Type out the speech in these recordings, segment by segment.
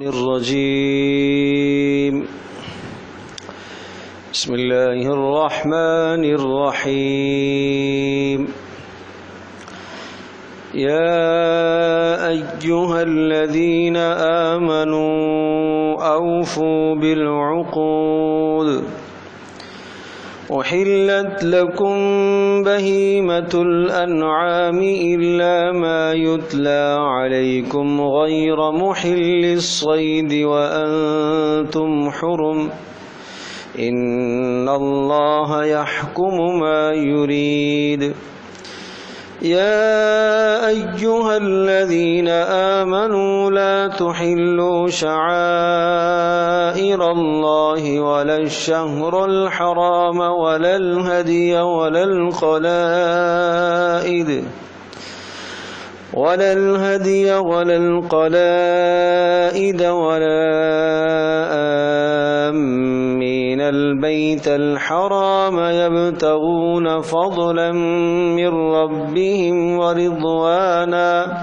الرجيم بسم الله الرحمن الرحيم يا أيها الذين آمنوا أوفوا بالعقود أحلت لكم بهيمة الأنعام إلا ما يتلى عليكم غير محل الصيد وأنتم حرم إن الله يحكم ما يريد يا أيها الذين آمنوا لا تحلوا شعائر الله ولا الشهر الحرام ولا الهدي ولا القلائد ولا آمين البيت الحرام يبتغون فضلا من ربهم ورضوانا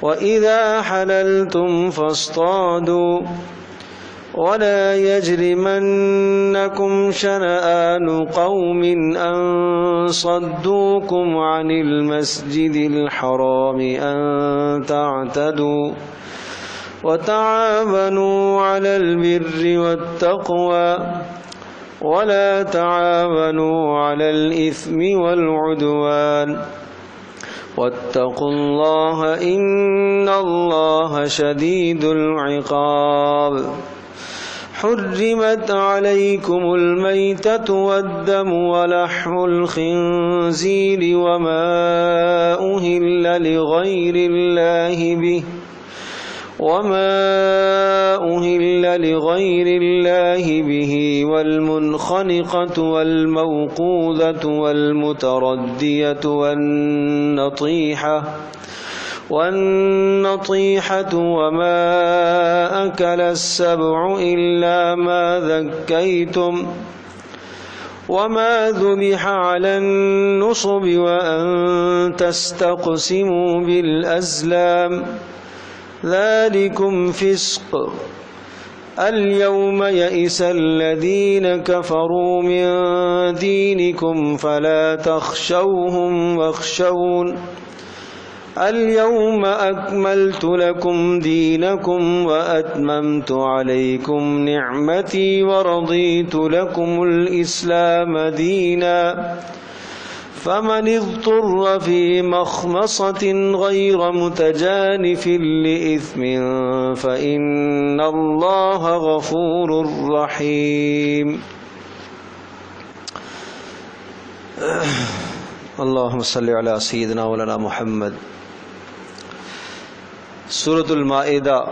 وإذا حللتم فاصطادوا ولا يجرمنكم شنآن قوم أن صدوكم عن المسجد الحرام أن تعتدوا وتعاونوا على البر والتقوى ولا تعاونوا على الإثم والعدوان واتقوا الله إن الله شديد العقاب حرمت عليكم الميتة والدم ولحم الخنزير وما أهل لغير الله به والمنخنقة والموقوذة والمتردية والنطيحة وما أكل السبع إلا ما ذكيتم وما ذبح على النصب وأن تستقسموا بالأزلام ذلكم فسق اليوم يئس الذين كفروا من دينكم فلا تخشوهم واخشون اليوم أكملت لكم دينكم وأتممت عليكم نعمتي ورضيت لكم الإسلام دينا فمن اضطر في مخمصة غير متجانف لإثم فإن الله غفور رحيم اللهم صل على سيدنا مولانا محمد سورۃ المائدہ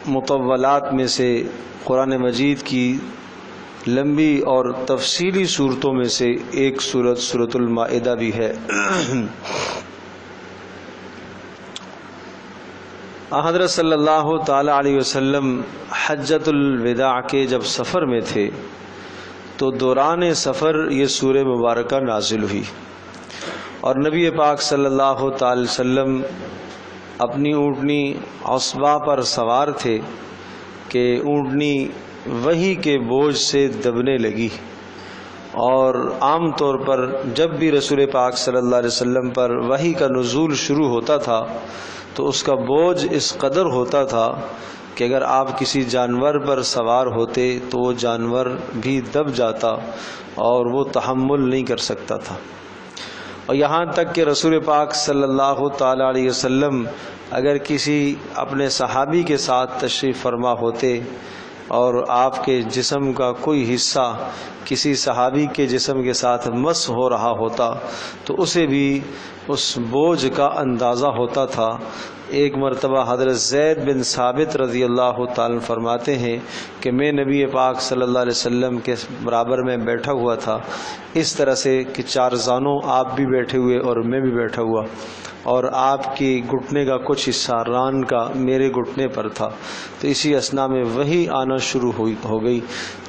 مطولات میں سے قرآن مجید کی لمبی اور تفصیلی صورتوں میں سے ایک صورت سورۃ المائدہ بھی ہے۔ حضرت صلی اللہ تعالی علیہ وسلم حجۃ الوداع کے جب سفر میں تھے تو دوران سفر یہ سورہ مبارکہ نازل ہوئی، اور نبی پاک صلی اللہ تعالی وسلم اپنی اونٹنی عصبہ پر سوار تھے کہ اونٹنی وحی کے بوجھ سے دبنے لگی، اور عام طور پر جب بھی رسول پاک صلی اللہ علیہ وسلم پر وحی کا نزول شروع ہوتا تھا تو اس کا بوجھ اس قدر ہوتا تھا کہ اگر آپ کسی جانور پر سوار ہوتے تو وہ جانور بھی دب جاتا اور وہ تحمل نہیں کر سکتا تھا۔ اور یہاں تک کہ رسول پاک صلی اللہ تعالی علیہ وسلم اگر کسی اپنے صحابی کے ساتھ تشریف فرما ہوتے اور آپ کے جسم کا کوئی حصہ کسی صحابی کے جسم کے ساتھ مس ہو رہا ہوتا تو اسے بھی اس بوجھ کا اندازہ ہوتا تھا۔ ایک مرتبہ حضرت زید بن ثابت رضی اللہ تعالیٰ فرماتے ہیں کہ میں نبی پاک صلی اللہ علیہ وسلم کے برابر میں بیٹھا ہوا تھا، اس طرح سے کہ چار زانوں آپ بھی بیٹھے ہوئے اور میں بھی بیٹھا ہوا، اور آپ کی گھٹنے کا کچھ حصہ ران کا میرے گھٹنے پر تھا، تو اسی اثنا میں وہی آنا شروع ہو گئی،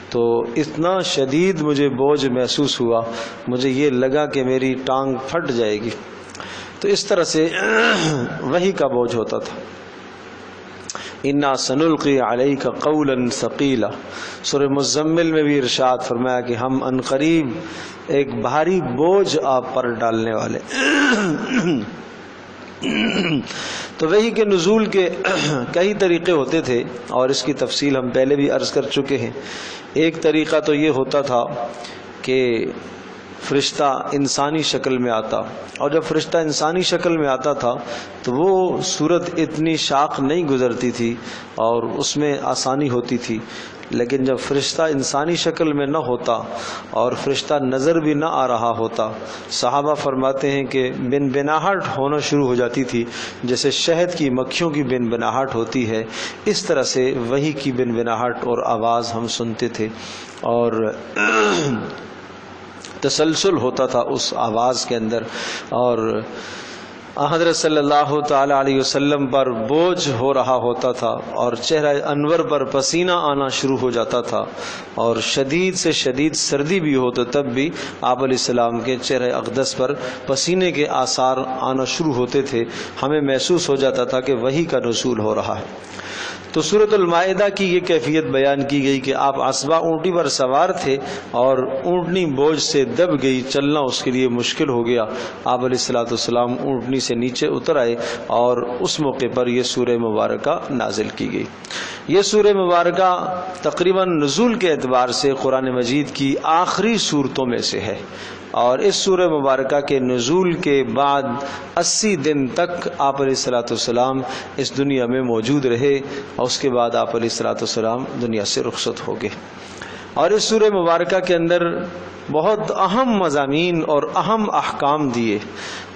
تو اتنا شدید مجھے بوجھ محسوس ہوا، مجھے یہ لگا کہ میری ٹانگ پھٹ جائے گی۔ تو اس طرح سے وحی کا بوجھ ہوتا تھا۔ انا سنلقی علیک قولا ثقیلا۔ سورہ مزمل میں بھی ارشاد فرمایا کہ ہم عنقریب ایک بھاری بوجھ آپ پر ڈالنے والے۔ تو وحی کے نزول کے کئی طریقے ہوتے تھے اور اس کی تفصیل ہم پہلے بھی عرض کر چکے ہیں۔ ایک طریقہ تو یہ ہوتا تھا کہ فرشتہ انسانی شکل میں آتا، اور جب فرشتہ انسانی شکل میں آتا تھا تو وہ صورت اتنی شاق نہیں گزرتی تھی اور اس میں آسانی ہوتی تھی، لیکن جب فرشتہ انسانی شکل میں نہ ہوتا اور فرشتہ نظر بھی نہ آ رہا ہوتا، صحابہ فرماتے ہیں کہ بن بناہٹ ہونا شروع ہو جاتی تھی، جیسے شہد کی مکھیوں کی بن بناہٹ ہوتی ہے، اس طرح سے وحی کی بن بناہٹ اور آواز ہم سنتے تھے، اور تسلسل ہوتا تھا اس آواز کے اندر، اور حضرت صلی اللہ تعالی علیہ وسلم پر بوجھ ہو رہا ہوتا تھا اور چہرہ انور پر پسینہ آنا شروع ہو جاتا تھا، اور شدید سے شدید سردی بھی ہو تو تب بھی آپ علیہ السلام کے چہرہ اقدس پر پسینے کے آثار آنا شروع ہوتے تھے، ہمیں محسوس ہو جاتا تھا کہ وحی کا نزول ہو رہا ہے۔ تو سورۃ المائدہ کی یہ کیفیت بیان کی گئی کہ آپ اسبا اونٹی پر سوار تھے اور اونٹنی بوجھ سے دب گئی، چلنا اس کے لیے مشکل ہو گیا، آپ علیہ السلام اونٹنی سے نیچے اتر آئے، اور اس موقع پر یہ سورہ مبارکہ نازل کی گئی۔ یہ سورہ مبارکہ تقریباً نزول کے اعتبار سے قرآن مجید کی آخری صورتوں میں سے ہے، اور اس سورہ مبارکہ کے نزول کے بعد 80 دن تک آپ علیہ السلام اس دنیا میں موجود رہے، اور اس کے بعد آپ علیہ السلام دنیا سے رخصت ہو گئے۔ اور اس سورہ مبارکہ کے اندر بہت اہم مضامین اور اہم احکام دیے،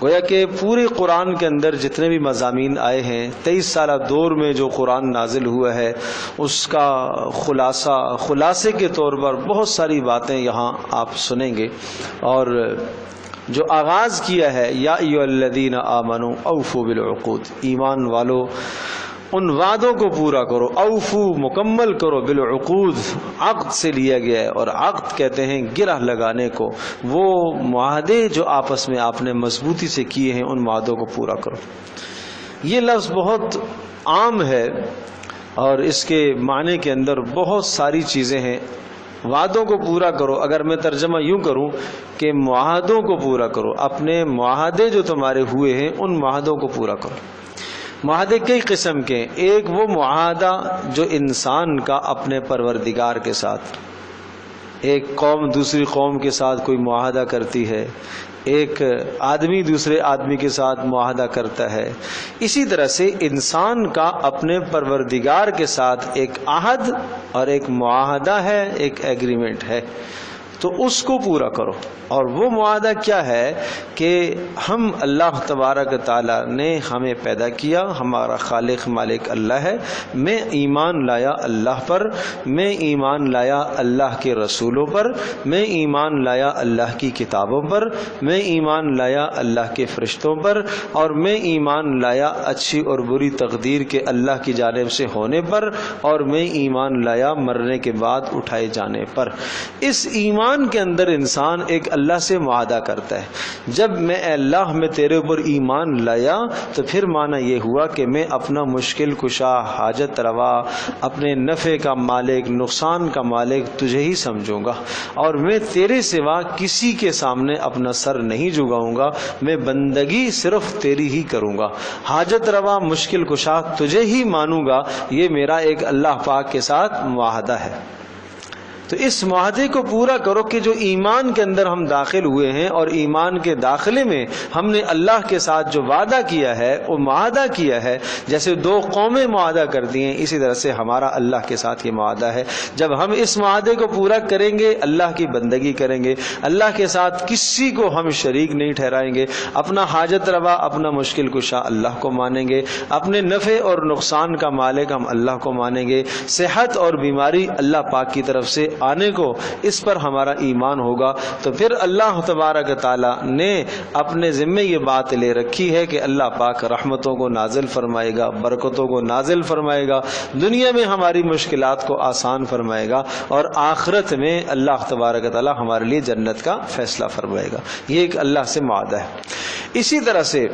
گویا کہ پورے قرآن کے اندر جتنے بھی مضامین آئے ہیں 23 سالہ دور میں جو قرآن نازل ہوا ہے، اس کا خلاصے کے طور پر بہت ساری باتیں یہاں آپ سنیں گے۔ اور جو آغاز کیا ہے، یا ایھا الذین آمنوا اوفوا بالعقود، ایمان والو ان وعدوں کو پورا کرو، اوفو مکمل کرو، بالعقود عقد سے لیا گیا ہے، اور عقد کہتے ہیں گرہ لگانے کو، وہ معاہدے جو آپس میں آپ نے مضبوطی سے کیے ہیں ان معاہدوں کو پورا کرو۔ یہ لفظ بہت عام ہے اور اس کے معنی کے اندر بہت ساری چیزیں ہیں۔ وعدوں کو پورا کرو، اگر میں ترجمہ یوں کروں کہ معاہدوں کو پورا کرو، اپنے معاہدے جو تمہارے ہوئے ہیں ان معاہدوں کو پورا کرو۔ معاہدے کئی قسم کے، ایک وہ معاہدہ جو انسان کا اپنے پروردگار کے ساتھ، ایک قوم دوسری قوم کے ساتھ کوئی معاہدہ کرتی ہے، ایک آدمی دوسرے آدمی کے ساتھ معاہدہ کرتا ہے، اسی طرح سے انسان کا اپنے پروردگار کے ساتھ ایک عہد اور ایک معاہدہ ہے، ایک ایگریمنٹ ہے، تو اس کو پورا کرو۔ اور وہ معاہدہ کیا ہے کہ ہم اللہ تبارک تعالیٰ نے ہمیں پیدا کیا، ہمارا خالق مالک اللہ ہے، میں ایمان لایا اللہ پر، میں ایمان لایا اللہ کے رسولوں پر، میں ایمان لایا اللہ کی کتابوں پر، میں ایمان لایا اللہ کے فرشتوں پر، اور میں ایمان لایا اچھی اور بری تقدیر کے اللہ کی جانب سے ہونے پر، اور میں ایمان لایا مرنے کے بعد اٹھائے جانے پر۔ اس ایمان کے اندر انسان ایک اللہ سے معاہدہ کرتا ہے۔ جب میں اللہ میں تیرے اوپر ایمان لایا تو پھر معنی یہ ہوا کہ میں اپنا مشکل کشا، حاجت روا، اپنے نفع کا مالک، نقصان کا مالک تجھے ہی سمجھوں گا، اور میں تیرے سوا کسی کے سامنے اپنا سر نہیں جھکاؤں گا، میں بندگی صرف تیری ہی کروں گا، حاجت روا مشکل کشا تجھے ہی مانوں گا۔ یہ میرا ایک اللہ پاک کے ساتھ معاہدہ ہے۔ تو اس معاہدے کو پورا کرو کہ جو ایمان کے اندر ہم داخل ہوئے ہیں، اور ایمان کے داخلے میں ہم نے اللہ کے ساتھ جو وعدہ کیا ہے، وہ معاہدہ کیا ہے، جیسے دو قومیں معاہدہ کرتی ہیں، اسی طرح سے ہمارا اللہ کے ساتھ یہ معاہدہ ہے۔ جب ہم اس معاہدے کو پورا کریں گے، اللہ کی بندگی کریں گے، اللہ کے ساتھ کسی کو ہم شریک نہیں ٹھہرائیں گے، اپنا حاجت روا، اپنا مشکل کشا اللہ کو مانیں گے، اپنے نفع اور نقصان کا مالک ہم اللہ کو مانیں گے، صحت اور بیماری اللہ پاک کی طرف سے آنے کو، اس پر ہمارا ایمان ہوگا، تو پھر اللہ تبارک تعالیٰ نے اپنے ذمے یہ بات لے رکھی ہے کہ اللہ پاک رحمتوں کو نازل فرمائے گا، برکتوں کو نازل فرمائے گا، دنیا میں ہماری مشکلات کو آسان فرمائے گا، اور آخرت میں اللہ تبارک تعالیٰ ہمارے لیے جنت کا فیصلہ فرمائے گا۔ یہ ایک اللہ سے معاہدہ ہے۔ اسی طرح سے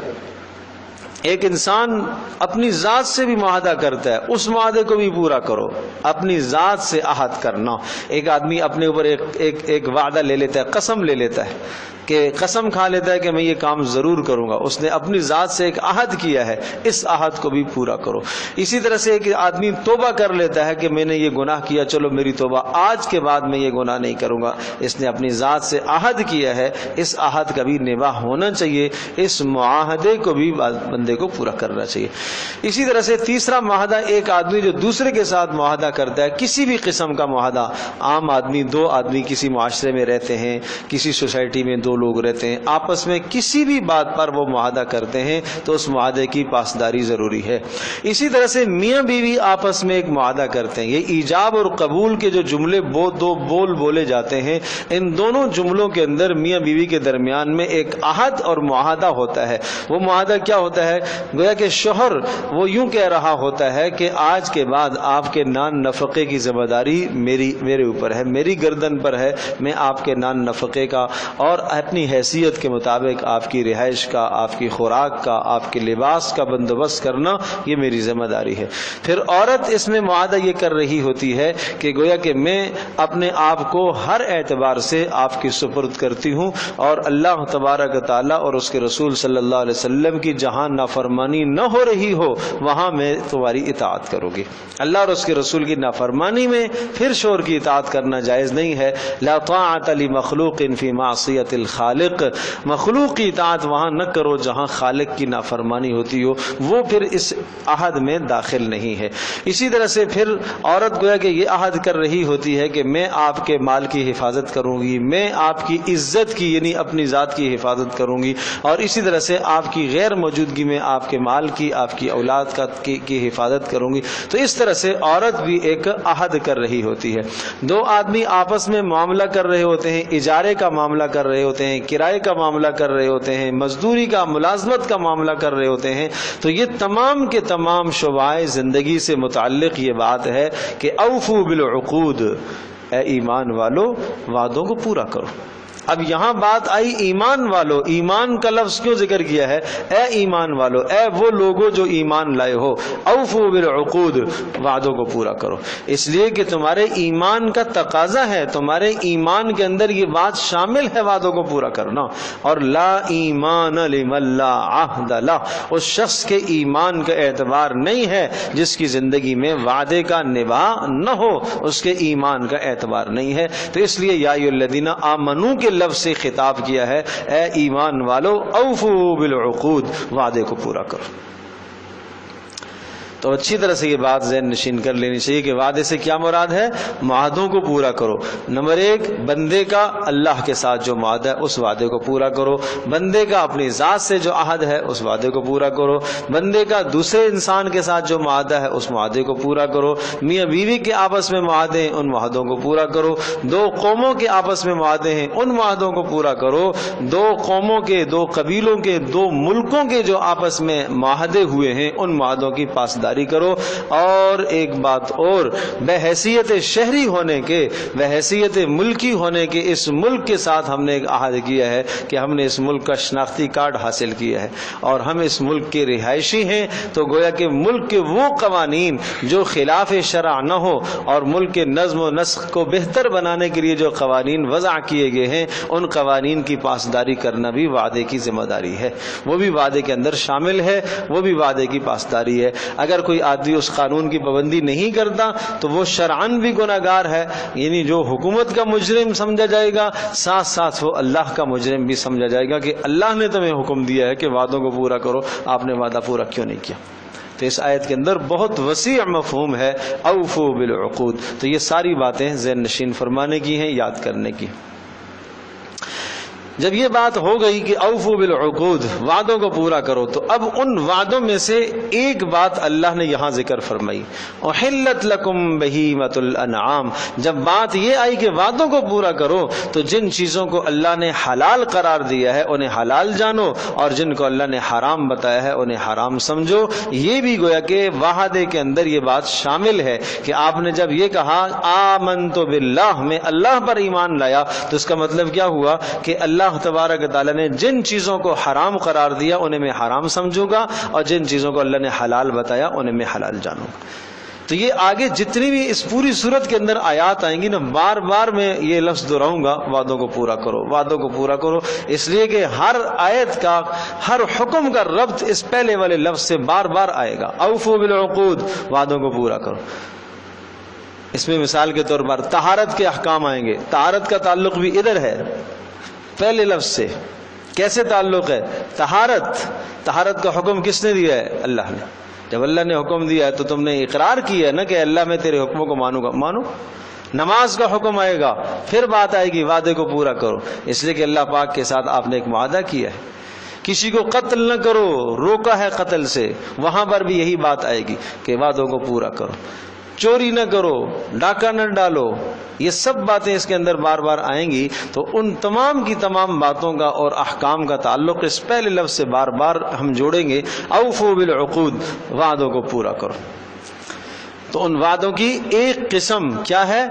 ایک انسان اپنی ذات سے بھی معاہدہ کرتا ہے، اس معاہدے کو بھی پورا کرو، اپنی ذات سے عہد کرنا۔ ایک آدمی اپنے اوپر ایک وعدہ لے لیتا ہے، قسم لے لیتا ہے کہ قسم کھا لیتا ہے کہ میں یہ کام ضرور کروں گا، اس نے اپنی ذات سے ایک عہد کیا ہے، اس عہد کو بھی پورا کرو۔ اسی طرح سے ایک آدمی توبہ کر لیتا ہے کہ میں نے یہ گناہ کیا، چلو میری توبہ، آج کے بعد میں یہ گناہ نہیں کروں گا، اس نے اپنی ذات سے عہد کیا ہے، اس عہد کا بھی نباہ ہونا چاہیے، اس معاہدے کو بھی بندے کو پورا کرنا چاہیے۔ اسی طرح سے تیسرا معاہدہ، ایک آدمی جو دوسرے کے ساتھ معاہدہ کرتا ہے، کسی بھی قسم کا معاہدہ، عام آدمی، دو آدمی کسی معاشرے میں رہتے ہیں، کسی سوسائٹی میں دو لوگ رہتے ہیں، آپس میں کسی بھی بات پر وہ معاہدہ کرتے ہیں تو اس معاہدے کی پاسداری ضروری ہے۔ اسی طرح سے میاں بیوی آپس میں ایک معاہدہ کرتے ہیں، یہ ایجاب اور قبول کے جو جملے دو بول بولے جاتے ہیں، ان دونوں جملوں کے اندر میاں بیوی کے درمیان میں ایک عہد اور معاہدہ ہوتا ہے۔ وہ معاہدہ کیا ہوتا ہے؟ گویا کہ شوہر وہ یوں کہہ رہا ہوتا ہے کہ آج کے بعد آپ کے نان نفقے کی ذمہ داری میرے اوپر ہے، میری گردن پر ہے، میں آپ کے نان نفقے کا اور اپنی حیثیت کے مطابق آپ کی رہائش کا، آپ کی خوراک کا، آپ کے لباس کا بندوبست کرنا یہ میری ذمہ داری ہے۔ پھر عورت اس میں معاہدہ یہ کر رہی ہوتی ہے کہ گویا کہ میں اپنے آپ کو ہر اعتبار سے آپ کی سپرد کرتی ہوں، اور اللہ تبارک تعالیٰ اور اس کے رسول صلی اللہ علیہ وسلم کی جہاں نافرمانی نہ ہو رہی ہو وہاں میں تمہاری اطاعت کروں گی۔ اللہ اور اس کے رسول کی نافرمانی میں پھر شوہر کی اطاعت کرنا جائز نہیں ہے۔ لا طاعۃ لمخلوق فی معصیۃ الخالق، مخلوق کی اطاعت وہاں نہ کرو جہاں خالق کی نافرمانی ہوتی ہو، وہ پھر اس عہد میں داخل نہیں ہے۔ اسی طرح سے پھر عورت گویا کہ یہ عہد کر رہی ہوتی ہے کہ میں آپ کے مال کی حفاظت کروں گی، میں آپ کی عزت کی یعنی اپنی ذات کی حفاظت کروں گی، اور اسی طرح سے آپ کی غیر موجودگی میں آپ کے مال کی، آپ کی اولاد کی حفاظت کروں گی۔ تو اس طرح سے عورت بھی ایک عہد کر رہی ہوتی ہے۔ دو آدمی آپس میں معاملہ کر رہے ہوتے ہیں، اجارے کا معاملہ کر رہے ہوتے ہیں، کرائے کا معاملہ کر رہے ہوتے ہیں، مزدوری کا، ملازمت کا معاملہ کر رہے ہوتے ہیں، تو یہ تمام کے تمام شعبۂ زندگی سے متعلق یہ بات ہے کہ اوفو بالعقود، اے ایمان والو وعدوں کو پورا کرو۔ اب یہاں بات آئی ایمان والو، ایمان کا لفظ کیوں ذکر کیا ہے؟ اے ایمان والو، اے وہ لوگوں جو ایمان لائے ہو، اوفو بالعقود، وعدوں کو پورا کرو، اس لیے کہ تمہارے ایمان کا تقاضا ہے، تمہارے ایمان کے اندر یہ بات شامل ہے وعدوں کو پورا کرنا۔ اور لا ایمان لمن لا عہد لہ، اس شخص کے ایمان کا اعتبار نہیں ہے جس کی زندگی میں وعدے کا نبھا نہ ہو، اس کے ایمان کا اعتبار نہیں ہے۔ تو اس لیے یا ایھا الذین آمنوا کے لفظ سے خطاب کیا ہے، اے ایمان والو اوفو بالعقود، وعدے کو پورا کرو۔ تو اچھی طرح سے یہ بات ذہن نشین کر لینی چاہیے کہ وعدے سے کیا مراد ہے؟ معاہدوں کو پورا کرو۔ نمبر ایک، بندے کا اللہ کے ساتھ جو معاہدہ ہے اس وعدے کو پورا کرو، بندے کا اپنی ذات سے جو عہد ہے اس وعدے کو پورا کرو، بندے کا دوسرے انسان کے ساتھ جو معاہدہ ہے اس معاہدے کو پورا کرو، میاں بیوی کے آپس میں معاہدے ہیں ان معاہدوں کو پورا کرو، دو قوموں کے آپس میں معاہدے ہیں ان معاہدوں کو پورا کرو، دو قوموں کے، دو قبیلوں کے، دو ملکوں کے جو آپس میں معاہدے ہوئے ہیں ان معاہدوں کی پاسداری کرو۔ اور ایک بات اور، بحیثیت شہری ہونے کے، بحیثیت ملکی ہونے کے، اس ملک کے ساتھ ہم نے ایک عہد کیا ہے کہ ہم نے اس ملک کا شناختی کارڈ حاصل کیا ہے اور ہم اس ملک کے رہائشی ہیں، تو گویا کہ ملک کے وہ قوانین جو خلاف شرع نہ ہو اور ملک کے نظم و نسق کو بہتر بنانے کے لیے جو قوانین وضع کیے گئے ہیں ان قوانین کی پاسداری کرنا بھی وعدے کی ذمہ داری ہے، وہ بھی وعدے کے اندر شامل ہے، وہ بھی وعدے کی پاسداری ہے۔ اگر کوئی آدمی اس قانون کی پابندی نہیں کرتا تو وہ شرعاً بھی گناہگار ہے، یعنی جو حکومت کا مجرم سمجھا جائے گا ساتھ ساتھ وہ اللہ کا مجرم بھی سمجھا جائے گا کہ اللہ نے تمہیں حکم دیا ہے کہ وعدوں کو پورا کرو، آپ نے وعدہ پورا کیوں نہیں کیا؟ تو اس آیت کے اندر بہت وسیع مفہوم ہے اوفو بالعقود۔ تو یہ ساری باتیں ذہن نشین فرمانے کی ہیں، یاد کرنے کی۔ جب یہ بات ہو گئی کہ اوفو بالعقود، وعدوں کو پورا کرو، تو اب ان وعدوں میں سے ایک بات اللہ نے یہاں ذکر فرمائی، احلت لکم بہیمۃ الانعام۔ جب بات یہ آئی کہ وعدوں کو پورا کرو تو جن چیزوں کو اللہ نے حلال قرار دیا ہے انہیں حلال جانو، اور جن کو اللہ نے حرام بتایا ہے انہیں حرام سمجھو۔ یہ بھی گویا کہ وعدے کے اندر یہ بات شامل ہے کہ آپ نے جب یہ کہا آمنت باللہ، میں اللہ پر ایمان لایا، تو اس کا مطلب کیا ہوا کہ اللہ اللہ تبارک و تعالیٰ نے جن چیزوں کو حرام قرار دیا انہیں میں حرام سمجھوں گا، اور جن چیزوں کو اللہ نے حلال بتایا انہیں میں حلال جانوں گا۔ تو یہ آگے جتنی بھی اس پوری صورت کے اندر آیات آئیں گی نا، بار بار میں یہ لفظ دہراؤں گا، وعدوں کو پورا کرو، وعدوں کو پورا کرو، اس لیے کہ ہر آیت کا، ہر حکم کا ربط اس پہلے والے لفظ سے بار بار آئے گا۔ اوفوا بالعقود، وعدوں کو پورا کرو۔ اس میں مثال کے طور پر طہارت کے احکام آئیں گے، طہارت کا تعلق بھی ادھر ہے پہلے لفظ سے۔ کیسے تعلق ہے؟ طہارت کا حکم کس نے دیا ہے؟ اللہ نے۔ جب اللہ نے حکم دیا ہے تو تم نے اقرار کیا ہے نا کہ اللہ میں تیرے حکموں کو مانوں گا، مانو۔ نماز کا حکم آئے گا، پھر بات آئے گی وعدے کو پورا کرو، اس لیے کہ اللہ پاک کے ساتھ آپ نے ایک معاہدہ کیا ہے۔ کسی کو قتل نہ کرو، روکا ہے قتل سے، وہاں پر بھی یہی بات آئے گی کہ وعدوں کو پورا کرو۔ چوری نہ کرو، ڈاکہ نہ ڈالو، یہ سب باتیں اس کے اندر بار بار آئیں گی۔ تو ان تمام کی تمام باتوں کا اور احکام کا تعلق اس پہلے لفظ سے بار بار ہم جوڑیں گے، اوفوا بالعقود، وعدوں کو پورا کرو۔ تو ان وعدوں کی ایک قسم کیا ہے؟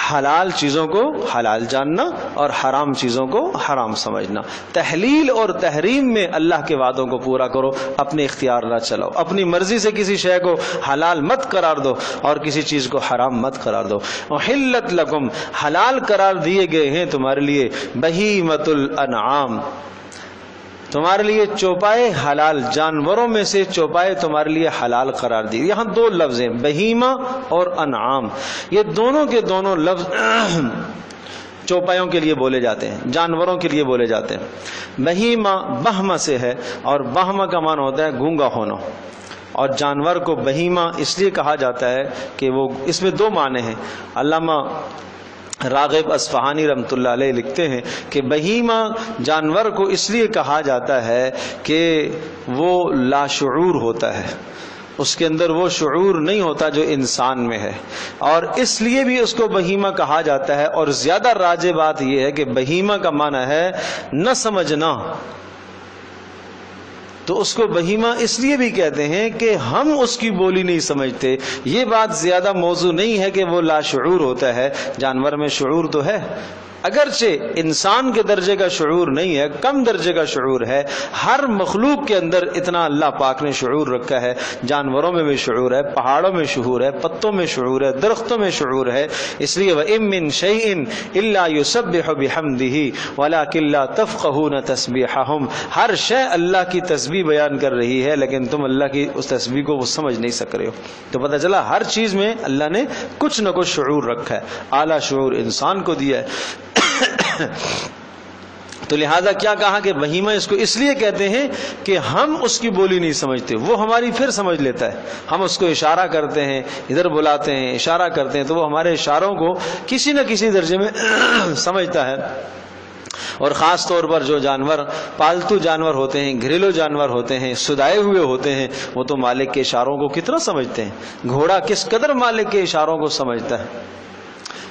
حلال چیزوں کو حلال جاننا اور حرام چیزوں کو حرام سمجھنا۔ تحلیل اور تحریم میں اللہ کے وعدوں کو پورا کرو، اپنے اختیار نہ چلاؤ، اپنی مرضی سے کسی شے کو حلال مت قرار دو اور کسی چیز کو حرام مت قرار دو۔ احلت لکم، حلال قرار دیے گئے ہیں تمہارے لیے، بہیمۃ الانعام، تمہارے لیے چوپائے حلال، جانوروں میں سے چوپائے تمہارے لیے حلال قرار دی۔ یہاں دو لفظ ہیں، بہیمہ اور انعام، یہ دونوں کے دونوں لفظ چوپایوں کے لیے بولے جاتے ہیں، جانوروں کے لیے بولے جاتے ہیں۔ بہیمہ بہمہ سے ہے، اور بہمہ کا معنی ہوتا ہے گونگا ہونا، اور جانور کو بہیمہ اس لیے کہا جاتا ہے کہ وہ، اس میں دو معنی ہیں۔ علامہ راغب اصفہانی رحمۃ اللہ علیہ لکھتے ہیں کہ بہیمہ جانور کو اس لیے کہا جاتا ہے کہ وہ لاشعور ہوتا ہے، اس کے اندر وہ شعور نہیں ہوتا جو انسان میں ہے، اور اس لیے بھی اس کو بہیمہ کہا جاتا ہے۔ اور زیادہ راجح بات یہ ہے کہ بہیمہ کا معنی ہے نہ سمجھنا، تو اس کو بہیمہ اس لیے بھی کہتے ہیں کہ ہم اس کی بولی نہیں سمجھتے۔ یہ بات زیادہ موضوع نہیں ہے کہ وہ لاشعور ہوتا ہے، جانور میں شعور تو ہے، اگرچہ انسان کے درجے کا شعور نہیں ہے، کم درجے کا شعور ہے۔ ہر مخلوق کے اندر اتنا اللہ پاک نے شعور رکھا ہے، جانوروں میں بھی شعور ہے، پہاڑوں میں شعور ہے، پتوں میں شعور ہے، درختوں میں شعور ہے۔ اس لیے وَإِن مِّن شَيْءٍ إِلَّا يُسَبِّحُ بِحَمْدِهِ وَلَٰكِن لَّا تَفْقَهُونَ تَسْبِيحَهُمْ، ہر شے اللہ کی تسبیح بیان کر رہی ہے، لیکن تم اللہ کی اس تسبیح کو وہ سمجھ نہیں سک رہے ہو۔ تو پتہ چلا ہر چیز میں اللہ نے کچھ نہ کچھ شعور رکھا ہے، اعلیٰ شعور انسان کو دیا ہے۔ تو لہذا کیا کہا کہ بہیمہ اس کو اس لیے کہتے ہیں کہ ہم اس کی بولی نہیں سمجھتے، وہ ہماری پھر سمجھ لیتا ہے۔ ہم اس کو اشارہ کرتے ہیں، ادھر بلاتے ہیں، اشارہ کرتے ہیں، تو وہ ہمارے اشاروں کو کسی نہ کسی درجے میں سمجھتا ہے۔ اور خاص طور پر جو جانور پالتو جانور ہوتے ہیں، گھریلو جانور ہوتے ہیں، سدائے ہوئے ہوتے ہیں، وہ تو مالک کے اشاروں کو کتنا سمجھتے ہیں۔ گھوڑا کس قدر مالک کے اشاروں کو سمجھتا ہے۔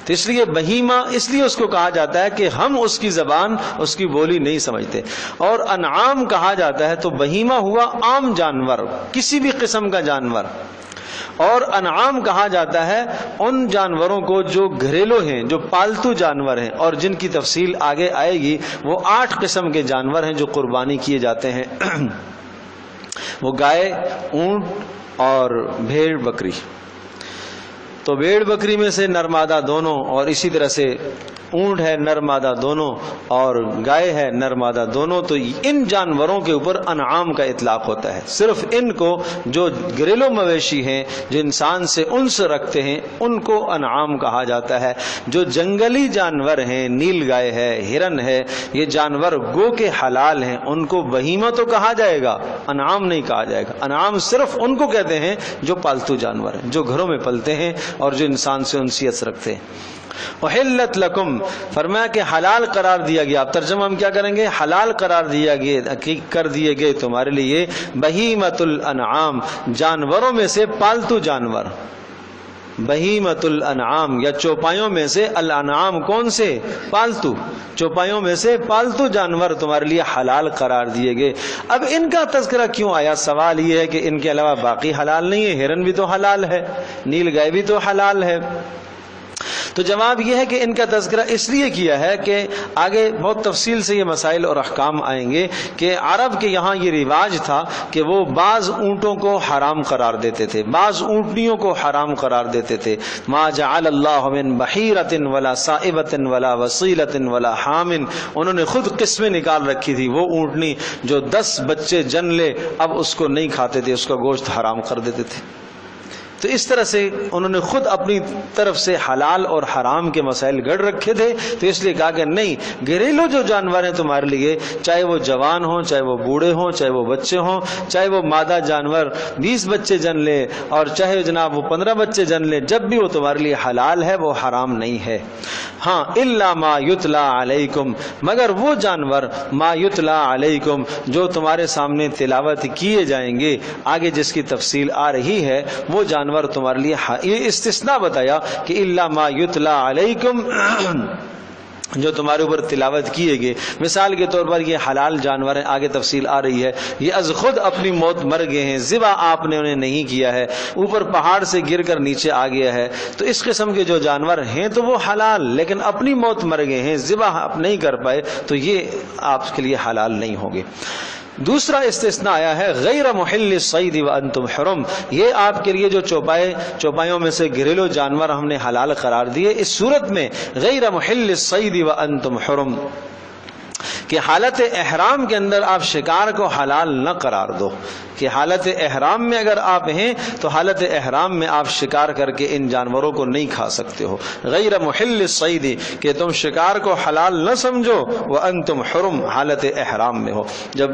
تو اس لیے بہیمہ اس لیے اس کو کہا جاتا ہے کہ ہم اس کی زبان، اس کی بولی نہیں سمجھتے۔ اور انعام کہا جاتا ہے تو بہیمہ ہوا عام جانور، کسی بھی قسم کا جانور، اور انعام کہا جاتا ہے ان جانوروں کو جو گھریلو ہیں، جو پالتو جانور ہیں، اور جن کی تفصیل آگے آئے گی۔ وہ 8 قسم کے جانور ہیں جو قربانی کیے جاتے ہیں، وہ گائے، اونٹ اور بھیڑ بکری۔ تو بھیڑ بکری میں سے نر مادہ دونوں، اور اسی طرح سے اونٹ ہے نر مادہ دونوں، اور گائے ہے نر مادہ دونوں۔ تو ان جانوروں کے اوپر انعام کا اطلاق ہوتا ہے، صرف ان کو جو گھریلو مویشی ہیں، جو انسان سے انس رکھتے ہیں، ان کو انعام کہا جاتا ہے۔ جو جنگلی جانور ہیں، نیل گائے ہے، ہرن ہے، یہ جانور گو کے حلال ہیں، ان کو بہیمہ تو کہا جائے گا، انعام نہیں کہا جائے گا۔ انعام صرف ان کو کہتے ہیں جو پالتو جانور ہیں، جو گھروں میں پلتے ہیں اور جو انسان سے انسیت رکھتے ہیں۔ احلت لکم، فرمایا کہ حلال قرار دیا گیا۔ اب ترجمہ ہم کیا کریں گے؟ حلال قرار کر دیے گئے تمہارے لیے بہیمۃ الانعام، جانوروں میں سے پالتو جانور۔ بہیمۃ الانعام یا چوپایوں میں سے، الانعام کون سے؟ پالتو، چوپایوں میں سے پالتو جانور تمہارے لیے حلال قرار دیے گئے۔ اب ان کا تذکرہ کیوں آیا؟ سوال یہ ہے کہ ان کے علاوہ باقی حلال نہیں ہے؟ ہرن بھی تو حلال ہے، نیل گائے بھی تو حلال ہے۔ تو جواب یہ ہے کہ ان کا تذکرہ اس لیے کیا ہے کہ آگے بہت تفصیل سے یہ مسائل اور احکام آئیں گے کہ عرب کے یہاں یہ رواج تھا کہ وہ بعض اونٹوں کو حرام قرار دیتے تھے، بعض اونٹنیوں کو حرام قرار دیتے تھے. ما جعل اللہ من بحیرۃ ولا صائبۃ ولا وصیلۃ ولا حام، انہوں نے خود قسمیں نکال رکھی تھی. وہ اونٹنی جو 10 بچے جن لے اب اس کو نہیں کھاتے تھے، اس کا گوشت حرام کر دیتے تھے. تو اس طرح سے انہوں نے خود اپنی طرف سے حلال اور حرام کے مسائل گڑھ رکھے تھے. تو اس لیے کہا کہ نہیں، گھریلو جو جانور ہیں تمہارے لیے، چاہے وہ جوان ہوں، چاہے وہ بوڑھے ہوں، چاہے وہ بچے ہوں، چاہے وہ مادہ جانور 20 بچے جن لے اور چاہے جناب وہ 15 بچے جن لے، جب بھی وہ تمہارے لیے حلال ہے وہ حرام نہیں ہے. ہاں الا ما یتلا علیکم، مگر وہ جانور ما یتلا علیکم جو تمہارے سامنے تلاوت کیے جائیں گے، آگے جس کی تفصیل آ رہی ہے، وہ جانور تمہارے لیے. یہ استثناء بتایا کہ الا ما یتلا علیکم جو تمہارے اوپر تلاوت کیے گئے. مثال کے طور پر یہ حلال جانور ہیں، آگے تفصیل آ رہی ہے، یہ از خود اپنی موت مر گئے ہیں، ذبح آپ نے انہیں نہیں کیا ہے، اوپر پہاڑ سے گر کر نیچے آ گیا ہے. تو اس قسم کے جو جانور ہیں تو وہ حلال، لیکن اپنی موت مر گئے ہیں، ذبح آپ نہیں کر پائے، تو یہ آپ کے لیے حلال نہیں ہوں گے. دوسرا استثناء آیا ہے غیر محل الصید وانتم حرم، یہ آپ کے لیے جو چوپایوں میں سے گھریلو جانور ہم نے حلال قرار دیے، اس صورت میں غیر محل الصید وانتم حرم کہ حالت احرام کے اندر آپ شکار کو حلال نہ قرار دو، کہ حالت احرام میں اگر آپ ہیں تو حالت احرام میں آپ شکار کر کے ان جانوروں کو نہیں کھا سکتے ہو. غیر محل الصید کہ تم شکار کو حلال نہ سمجھو، وانتم حرم حالت احرام میں ہو. جب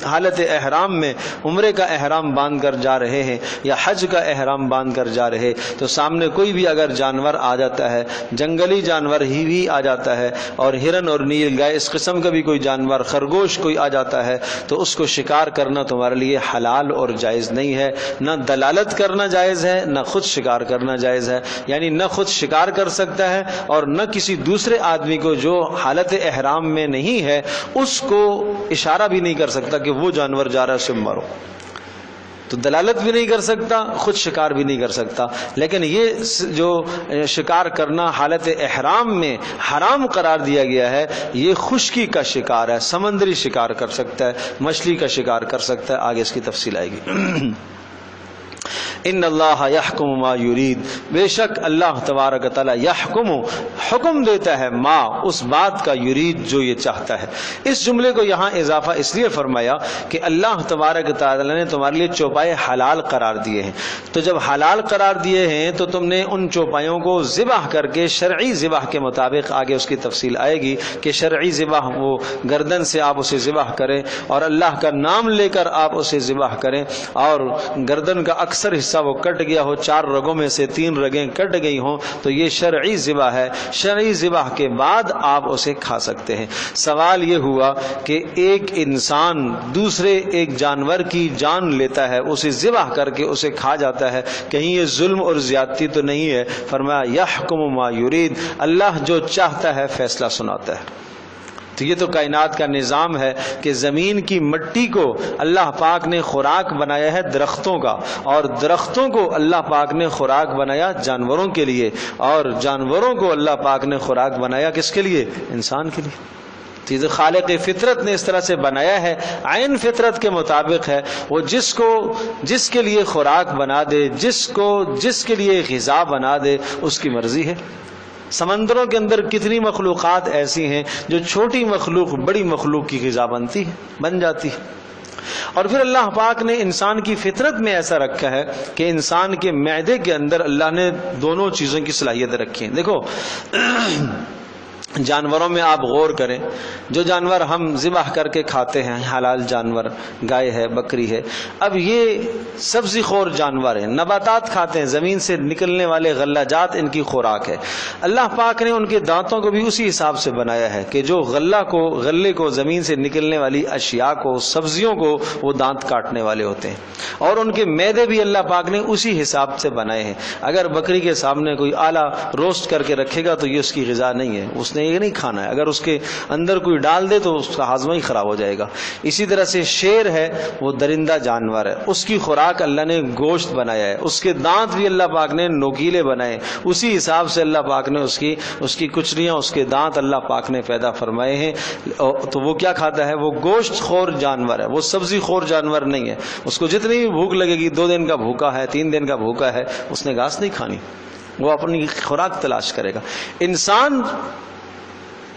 حالت احرام میں عمرے کا احرام باندھ کر جا رہے ہیں یا حج کا احرام باندھ کر جا رہے تو سامنے کوئی بھی اگر جانور آ جاتا ہے، جنگلی جانور ہی بھی آ جاتا ہے اور ہرن اور نیل گائے اس قسم کا بھی کوئی جانور، خرگوش کوئی آ جاتا ہے، تو اس کو شکار کرنا تمہارے لیے حلال اور جائز نہیں ہے. نہ دلالت کرنا جائز ہے، نہ خود شکار کرنا جائز ہے. یعنی نہ خود شکار کر سکتا ہے اور نہ کسی دوسرے آدمی کو جو حالت احرام میں نہیں ہے اس کو اشارہ بھی نہیں کر سکتا کہ وہ جانور جا رہا ہے، اسے مارو. تو دلالت بھی نہیں کر سکتا، خود شکار بھی نہیں کر سکتا. لیکن یہ جو شکار کرنا حالت احرام میں حرام قرار دیا گیا ہے، یہ خشکی کا شکار ہے، سمندری شکار کر سکتا ہے، مچھلی کا شکار کر سکتا ہے. آگے اس کی تفصیل آئے گی. ان اللہ یحکم ما یرید، بے شک اللہ تبارک تعالی یحکم حکم دیتا ہے ما اس بات کا، یرید جو یہ چاہتا ہے. اس جملے کو یہاں اضافہ اس لیے فرمایا کہ اللہ تبارک تعالی نے تمہارے لیے چوپائے حلال قرار دیے ہیں. تو جب حلال قرار دیے ہیں تو تم نے ان چوپایوں کو ذبح کر کے شرعی ذبح کے مطابق، آگے اس کی تفصیل آئے گی کہ شرعی ذبح وہ گردن سے آپ اسے ذبح کریں اور اللہ کا نام لے کر آپ اسے ذبح کریں، اور گردن کا اکثر حصہ وہ کٹ گیا ہو، 4 رگوں میں سے 3 رگیں کٹ گئی ہوں، تو یہ شرعی ذبح ہے. شرعی ذبح کے بعد آپ اسے کھا سکتے ہیں. سوال یہ ہوا کہ ایک انسان دوسرے ایک جانور کی جان لیتا ہے، اسے ذبح کر کے اسے کھا جاتا ہے، کہیں یہ ظلم اور زیادتی تو نہیں ہے؟ فرمایا یحکم ما یرید، اللہ جو چاہتا ہے فیصلہ سناتا ہے. تو یہ تو کائنات کا نظام ہے کہ زمین کی مٹی کو اللہ پاک نے خوراک بنایا ہے درختوں کا، اور درختوں کو اللہ پاک نے خوراک بنایا جانوروں کے لیے، اور جانوروں کو اللہ پاک نے خوراک بنایا کس کے لیے؟ انسان کے لیے. چیز خالق فطرت نے اس طرح سے بنایا ہے، عین فطرت کے مطابق ہے. وہ جس کے لیے خوراک بنا دے، جس کے لیے غذا بنا دے، اس کی مرضی ہے. سمندروں کے اندر کتنی مخلوقات ایسی ہیں جو چھوٹی مخلوق بڑی مخلوق کی غذا بن جاتی ہے. اور پھر اللہ پاک نے انسان کی فطرت میں ایسا رکھا ہے کہ انسان کے معدے کے اندر اللہ نے دونوں چیزوں کی صلاحیتیں رکھی ہیں. دیکھو جانوروں میں آپ غور کریں، جو جانور ہم ذبح کر کے کھاتے ہیں حلال جانور، گائے ہے، بکری ہے، اب یہ سبزی خور جانور ہیں، نباتات کھاتے ہیں، زمین سے نکلنے والے غلہ ان کی خوراک ہے. اللہ پاک نے ان کے دانتوں کو بھی اسی حساب سے بنایا ہے کہ جو غلے کو زمین سے نکلنے والی اشیاء کو، سبزیوں کو وہ دانت کاٹنے والے ہوتے ہیں، اور ان کے معدے بھی اللہ پاک نے اسی حساب سے بنائے ہیں. اگر بکری کے سامنے کوئی آلہ روسٹ کر کے رکھے گا تو یہ اس کی غذا نہیں ہے، وہ اس نے یہ نہیں کھانا ہے. اگر اس کے اندر کوئی ڈال دے تو اس کا ہاضمہ ہی خراب ہو جائے گا. اسی طرح سے شیر ہے وہ درندہ جانور ہے, اس کی خوراک اللہ نے گوشت بنایا ہے, اس کے دانت بھی اللہ پاک نے نوکیلے بنائے, اسی حساب سے اللہ پاک نے اس کی کچریاں, اس کے دانت اللہ پاک نے پیدا فرمائے ہیں. تو وہ کیا کھاتا ہے؟ وہ گوشت خور جانور ہے, وہ سبزی خور جانور نہیں ہے. اس کو جتنی بھی بھوک لگے گی, 2 دن کا بھوکا ہے, 3 دن کا بھوکا ہے, اس نے گھاس نہیں کھانی, وہ اپنی خوراک تلاش کرے گا.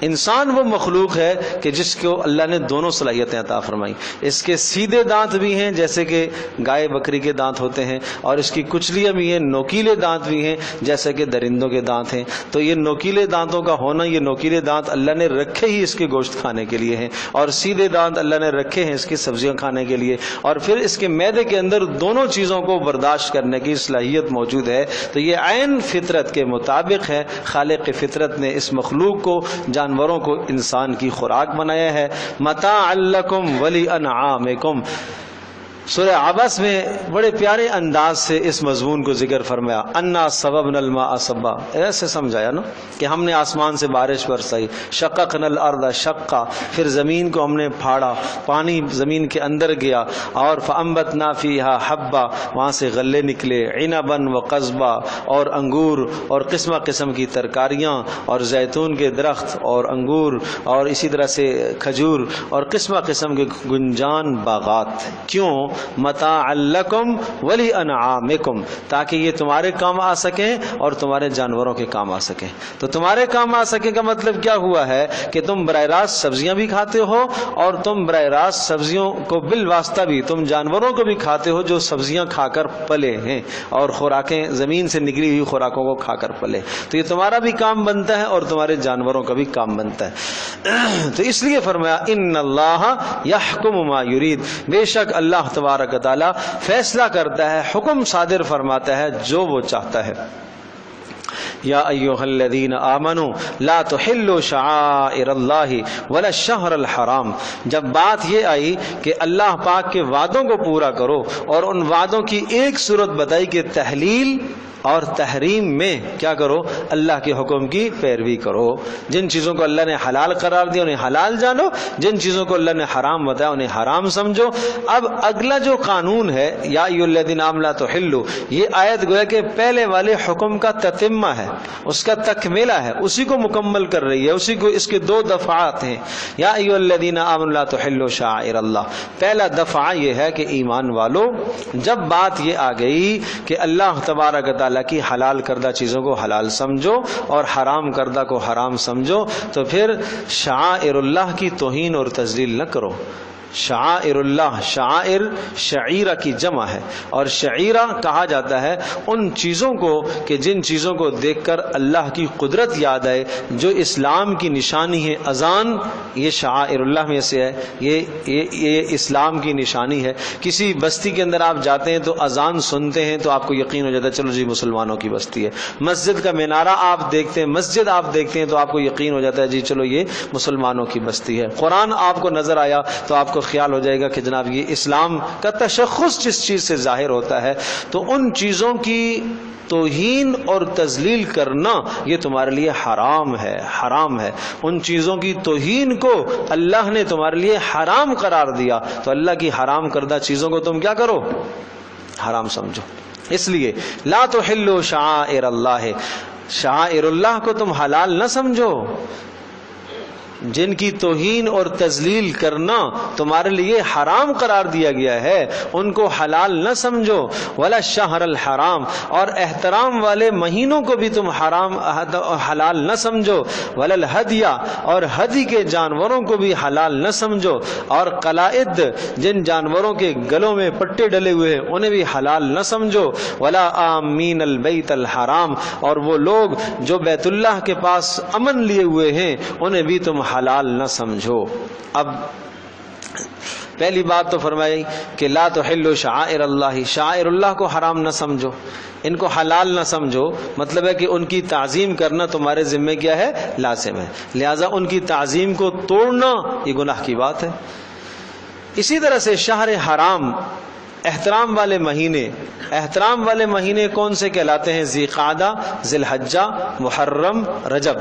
انسان وہ مخلوق ہے کہ جس کو اللہ نے دونوں صلاحیتیں عطا فرمائی. اس کے سیدھے دانت بھی ہیں جیسے کہ گائے بکری کے دانت ہوتے ہیں, اور اس کی کچلیاں بھی ہیں, نوکیلے دانت بھی ہیں جیسے کہ درندوں کے دانت ہیں. تو یہ نوکیلے دانتوں کا ہونا, یہ نوکیلے دانت اللہ نے رکھے ہی اس کے گوشت کھانے کے لیے ہیں, اور سیدھے دانت اللہ نے رکھے ہیں اس کی سبزیاں کھانے کے لیے, اور پھر اس کے معدے کے اندر دونوں چیزوں کو برداشت کرنے کی صلاحیت موجود ہے. تو یہ عین فطرت کے مطابق ہے. خالق فطرت نے اس مخلوق کو, جانوروں کو, انسان کی خوراک بنایا ہے. متاعا لکم ولانعامکم. سورہ عبس میں بڑے پیارے انداز سے اس مضمون کو ذکر فرمایا. انا صببنا الماء صبا, ایسے سمجھایا نا کہ ہم نے آسمان سے بارش برسائی. شققنا الارض شقا, پھر زمین کو ہم نے پھاڑا, پانی زمین کے اندر گیا, اور فانبتنا فیہا حبا, وہاں سے غلے نکلے, عنبا وقضبا, اور انگور اور قسم قسم کی ترکاریاں, اور زیتون کے درخت اور انگور, اور اسی طرح سے کھجور, اور قسم قسم کے گنجان باغات. کیوں؟ متاعا لکم ولانعامکم, تاکہ یہ تمہارے کام آ سکیں اور تمہارے جانوروں کے کام آ سکیں. تو تمہارے کام آ سکیں کا مطلب کیا ہوا ہے کہ تم براہ راست سبزیاں بھی کھاتے ہو, اور تم براہ راست سبزیوں کو بالواسطہ بھی تم جانوروں کو بھی کھاتے ہو جو سبزیاں کھا کر پلے ہیں, اور خوراکیں زمین سے نکلی ہوئی خوراکوں کو کھا کر پلے. تو یہ تمہارا بھی کام بنتا ہے اور تمہارے جانوروں کا بھی کام بنتا ہے. تو اس لیے فرمایا ان اللہ یحکم ما یرید, بے شک اللہ تبارک تعالی فیصلہ کرتا ہے, حکم صادر فرماتا ہے جو وہ چاہتا ہے. یا ایھا الذین آمنوا لا تحلوا شعائر اللہ ولا الشہر الحرام. جب بات یہ آئی کہ اللہ پاک کے وعدوں کو پورا کرو, اور ان وعدوں کی ایک صورت بتائی کہ تحلیل اور تحریم میں کیا کرو؟ اللہ کے حکم کی پیروی کرو. جن چیزوں کو اللہ نے حلال قرار دیا انہیں حلال جانو, جن چیزوں کو اللہ نے حرام بتایا انہیں حرام سمجھو. اب اگلا جو قانون ہے یا ایھا الذین آمنوا لا تحلوا, یہ آیت گویا کہ پہلے والے حکم کا تتمہ ہے, اس کا تکملہ ہے, اسی کو مکمل کر رہی ہے, اسی کو, اس کے 2 دفعات ہیں. یا ایھا الذین آمنوا لا تحلوا شعائر اللہ, پہلا دفعہ یہ ہے کہ ایمان والو, جب بات یہ آ گئی کہ اللہ تبارک تعالیٰ کی حلال کردہ چیزوں کو حلال سمجھو اور حرام کردہ کو حرام سمجھو, تو پھر شعائر اللہ کی توہین اور تذلیل نہ کرو. شعائر اللہ, شعائر شعیرہ کی جمع ہے, اور شعیرہ کہا جاتا ہے ان چیزوں کو کہ جن چیزوں کو دیکھ کر اللہ کی قدرت یاد آئے, جو اسلام کی نشانی ہے. اذان یہ شعائر اللہ میں سے ہے, یہ اسلام کی نشانی ہے. کسی بستی کے اندر آپ جاتے ہیں تو اذان سنتے ہیں تو آپ کو یقین ہو جاتا ہے چلو جی مسلمانوں کی بستی ہے. مسجد کا مینارہ آپ دیکھتے ہیں, مسجد آپ دیکھتے ہیں تو آپ کو یقین ہو جاتا ہے جی چلو یہ مسلمانوں کی بستی ہے. قرآن آپ کو نظر آیا تو آپ کو خیال ہو جائے گا کہ جناب یہ اسلام کا تشخص جس چیز سے ظاہر ہوتا ہے. تو ان چیزوں کی توہین اور تذلیل کرنا یہ تمہارے لیے حرام ہے, حرام ہے. ان چیزوں کی توہین کو اللہ نے تمہارے لیے حرام قرار دیا, تو اللہ کی حرام کردہ چیزوں کو تم کیا کرو؟ حرام سمجھو. اس لیے لا تحلوا شعائر اللہ, شعائر اللہ کو تم حلال نہ سمجھو. جن کی توہین اور تذلیل کرنا تمہارے لیے حرام قرار دیا گیا ہے ان کو حلال نہ سمجھو. ولا الشہر الحرام, اور احترام والے مہینوں کو بھی تم حلال نہ سمجھو. ولا الہدی, اور ہدی کے جانوروں کو بھی حلال نہ سمجھو. اور قلائد, جن جانوروں کے گلوں میں پٹے ڈلے ہوئے ہیں انہیں بھی حلال نہ سمجھو. ولا آمین البیت الحرام, اور وہ لوگ جو بیت اللہ کے پاس امن لیے ہوئے ہیں انہیں بھی تم حلال نہ سمجھو. اب پہلی بات تو فرمائی کہ لا تحلوا شعائر اللہ, شعائر اللہ کو حرام نہ سمجھو, ان کو حلال نہ سمجھو. مطلب ہے کہ ان کی تعظیم کرنا تمہارے ذمہ کیا ہے؟ لازم ہے. لہذا ان کی تعظیم کو توڑنا یہ گناہ کی بات ہے. اسی طرح سے شہر حرام, احترام والے مہینے, احترام والے مہینے کون سے کہلاتے ہیں؟ ذی قعدہ, ذی الحجہ, محرم, رجب.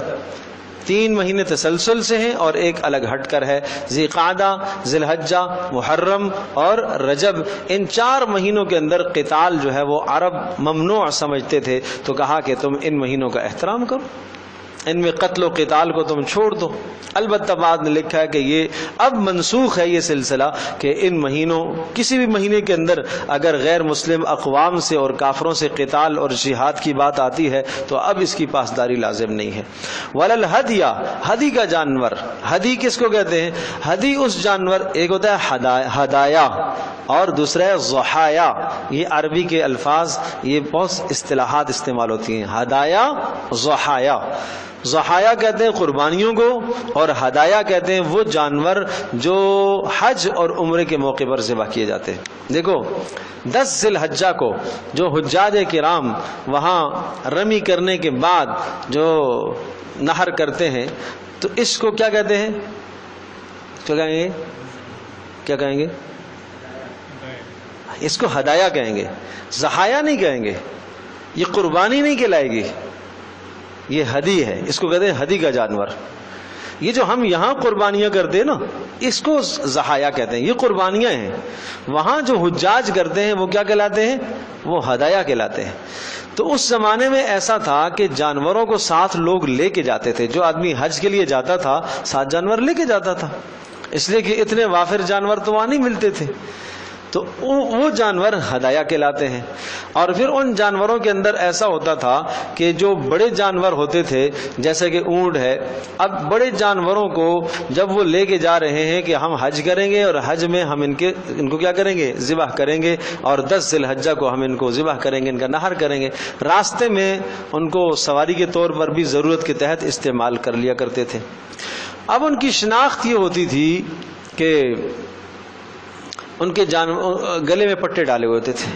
3 مہینے تسلسل سے ہیں اور ایک الگ ہٹ کر ہے، ذی قعدہ، ذی الحجہ، محرم اور رجب۔ ان 4 مہینوں کے اندر قتال جو ہے وہ عرب ممنوع سمجھتے تھے، تو کہا کہ تم ان مہینوں کا احترام کرو، ان میں قتل و قتال کو تم چھوڑ دو۔ البتہ بعد نے لکھا ہے کہ یہ اب منسوخ ہے یہ سلسلہ، کہ ان مہینوں کسی بھی مہینے کے اندر اگر غیر مسلم اقوام سے اور کافروں سے قتال اور جہاد کی بات آتی ہے تو اب اس کی پاسداری لازم نہیں ہے۔ ولل ہدیہ، ہدی کا جانور، ہدی کس کو کہتے ہیں؟ ہدی اس جانور، ایک ہوتا ہے ہدایا اور دوسرا ہے ضحایا۔ یہ عربی کے الفاظ، یہ بہت اصطلاحات استعمال ہوتی ہیں، ہدایا، ضحایا۔ ضحایا کہتے ہیں قربانیوں کو، اور ہدایا کہتے ہیں وہ جانور جو حج اور عمرے کے موقع پر ذبح کیے جاتے ہیں۔ دیکھو 10 ذی الحجہ کو جو حجاج کرام وہاں رمی کرنے کے بعد جو نہر کرتے ہیں، تو اس کو کیا کہتے ہیں؟ کیا کہیں گے؟ کیا کہیں گے؟ اس کو ہدایا کہیں گے، ضحایا نہیں کہیں گے۔ یہ قربانی نہیں کہلائے گی، یہ ہدی ہے، اس کو کہتے ہیں ہدی کا جانور۔ یہ جو ہم یہاں قربانیاں کرتے ہیں نا، اس کو ضحایا کہتے ہیں، یہ قربانیاں ہیں۔ وہاں جو حجاج کرتے ہیں وہ کیا کہلاتے ہیں؟ وہ ہدایا کہلاتے ہیں۔ تو اس زمانے میں ایسا تھا کہ جانوروں کو ساتھ لوگ لے کے جاتے تھے، جو آدمی حج کے لیے جاتا تھا ساتھ جانور لے کے جاتا تھا، اس لیے کہ اتنے وافر جانور تو وہاں نہیں ملتے تھے، تو وہ جانور ہدایا کہلاتے ہیں۔ اور پھر ان جانوروں کے اندر ایسا ہوتا تھا کہ جو بڑے جانور ہوتے تھے جیسے کہ اونٹ ہے، اب بڑے جانوروں کو جب وہ لے کے جا رہے ہیں کہ ہم حج کریں گے اور حج میں ہم ان کو کیا کریں گے؟ ذبح کریں گے، اور 10 ذی الحجہ کو ہم ان کو ذبح کریں گے، ان کا نہر کریں گے۔ راستے میں ان کو سواری کے طور پر بھی ضرورت کے تحت استعمال کر لیا کرتے تھے۔ اب ان کی شناخت یہ ہوتی تھی کہ ان کے گلے میں پٹے ڈالے ہوتے تھے،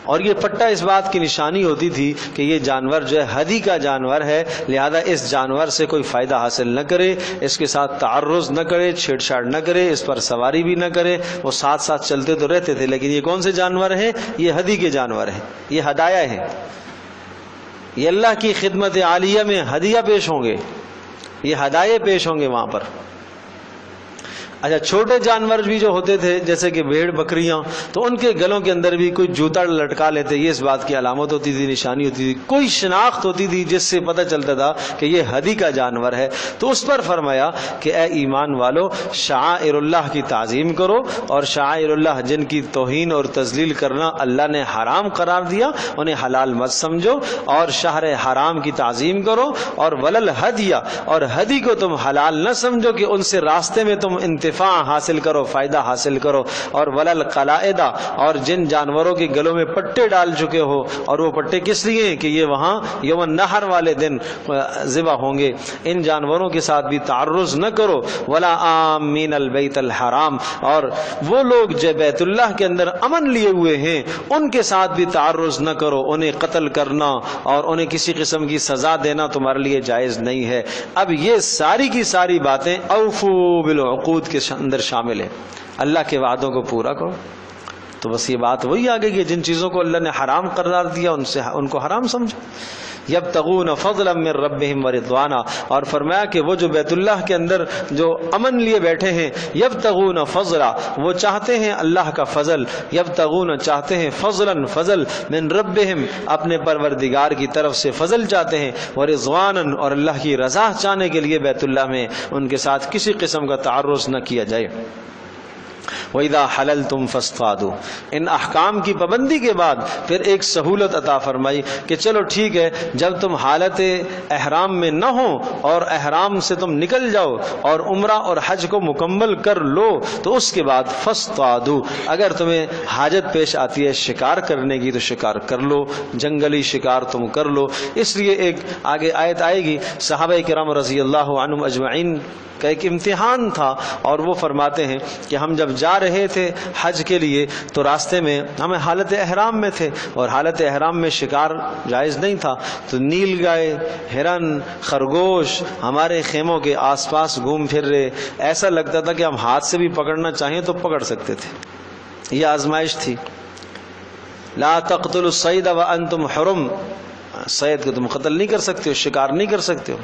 اور یہ پٹا اس بات کی نشانی ہوتی تھی کہ یہ جانور جو ہے ہدی کا جانور ہے، لہذا اس جانور سے کوئی فائدہ حاصل نہ کرے، اس کے ساتھ تعرض نہ کرے، چھیڑ چھاڑ نہ کرے، اس پر سواری بھی نہ کرے۔ وہ ساتھ ساتھ چلتے تو رہتے تھے، لیکن یہ کون سے جانور ہیں؟ یہ ہدی کے جانور ہیں، یہ ہدایا ہیں، یہ اللہ کی خدمت عالیہ میں ہدیہ پیش ہوں گے، یہ ہدایے پیش ہوں گے وہاں پر۔ اچھا، چھوٹے جانور بھی جو ہوتے تھے جیسے کہ بھیڑ بکریاں، تو ان کے گلوں کے اندر بھی کوئی جوتا لٹکا لیتے، یہ اس بات کی علامت ہوتی تھی، نشانی ہوتی تھی، کوئی شناخت ہوتی تھی جس سے پتہ چلتا تھا کہ یہ ہدی کا جانور ہے۔ تو اس پر فرمایا کہ اے ایمان والو، شعائر اللہ کی تعظیم کرو، اور شعائر اللہ جن کی توہین اور تذلیل کرنا اللہ نے حرام قرار دیا انہیں حلال مت سمجھو، اور شہر حرام کی تعظیم کرو، اور ولل ہدیہ، اور ہدی کو تم حلال نہ سمجھو کہ ان سے راستے میں تم انتفاع حاصل کرو، فائدہ حاصل کرو، اور ولل قلائدہ، اور جن جانوروں کے گلوں میں پٹے ڈال چکے ہو، اور وہ پٹے کس لیے ہیں کہ یہ وہاں یوم النحر والے دن ذبح ہوں گے، ان جانوروں کے ساتھ بھی تعرض نہ کرو۔ ولا آمین البیت الحرام، اور وہ لوگ جو بیت اللہ کے اندر امن لیے ہوئے ہیں ان کے ساتھ بھی تعرض نہ کرو، انہیں قتل کرنا اور انہیں کسی قسم کی سزا دینا تمہارے لیے جائز نہیں ہے۔ اب یہ ساری کی ساری باتیں اوفو بالعقود کے اندر شامل ہے، اللہ کے وعدوں کو پورا کرو۔ تو بس یہ بات وہی آ گئی کہ جن چیزوں کو اللہ نے حرام قرار دیا ان کو حرام سمجھو۔ یبتغون فضلا من ربهم ورضوانا، اور فرمایا کہ وہ جو بیت اللہ کے اندر جو امن لیے بیٹھے ہیں، یبتغون فضلا، وہ چاہتے ہیں اللہ کا فضل، یبتغون چاہتے ہیں فضلا فضل، من ربهم اپنے پروردگار کی طرف سے فضل چاہتے ہیں، ورضوانا اور اللہ کی رضا چاہنے کے لیے بیت اللہ میں ان کے ساتھ کسی قسم کا تعرض نہ کیا جائے۔ وَإِذَا حَلَلْتُمْ فَاصْطَادُوا، ان احکام کی پابندی کے بعد پھر ایک سہولت عطا فرمائی کہ چلو ٹھیک ہے، جب تم حالت احرام میں نہ ہو اور احرام سے تم نکل جاؤ اور عمرہ اور حج کو مکمل کر لو، تو اس کے بعد فاصطادوا، اگر تمہیں حاجت پیش آتی ہے شکار کرنے کی تو شکار کر لو، جنگلی شکار تم کر لو۔ اس لیے ایک آگے آیت آئے گی، صحابہ کرام رضی اللہ عنہم اجمعین کا ایک امتحان تھا، اور وہ فرماتے ہیں کہ ہم جب جا رہے تھے حج کے لیے تو راستے میں ہمیں حالت احرام میں تھے، اور حالت احرام میں شکار جائز نہیں تھا، تو نیل گائے، ہرن، خرگوش ہمارے خیموں کے آس پاس گھوم پھر رہے، ایسا لگتا تھا کہ ہم ہاتھ سے بھی پکڑنا چاہیں تو پکڑ سکتے تھے۔ یہ آزمائش تھی، لا تقتلوا الصید وانتم حرم، صید کو تم قتل نہیں کر سکتے ہو، شکار نہیں کر سکتے ہو،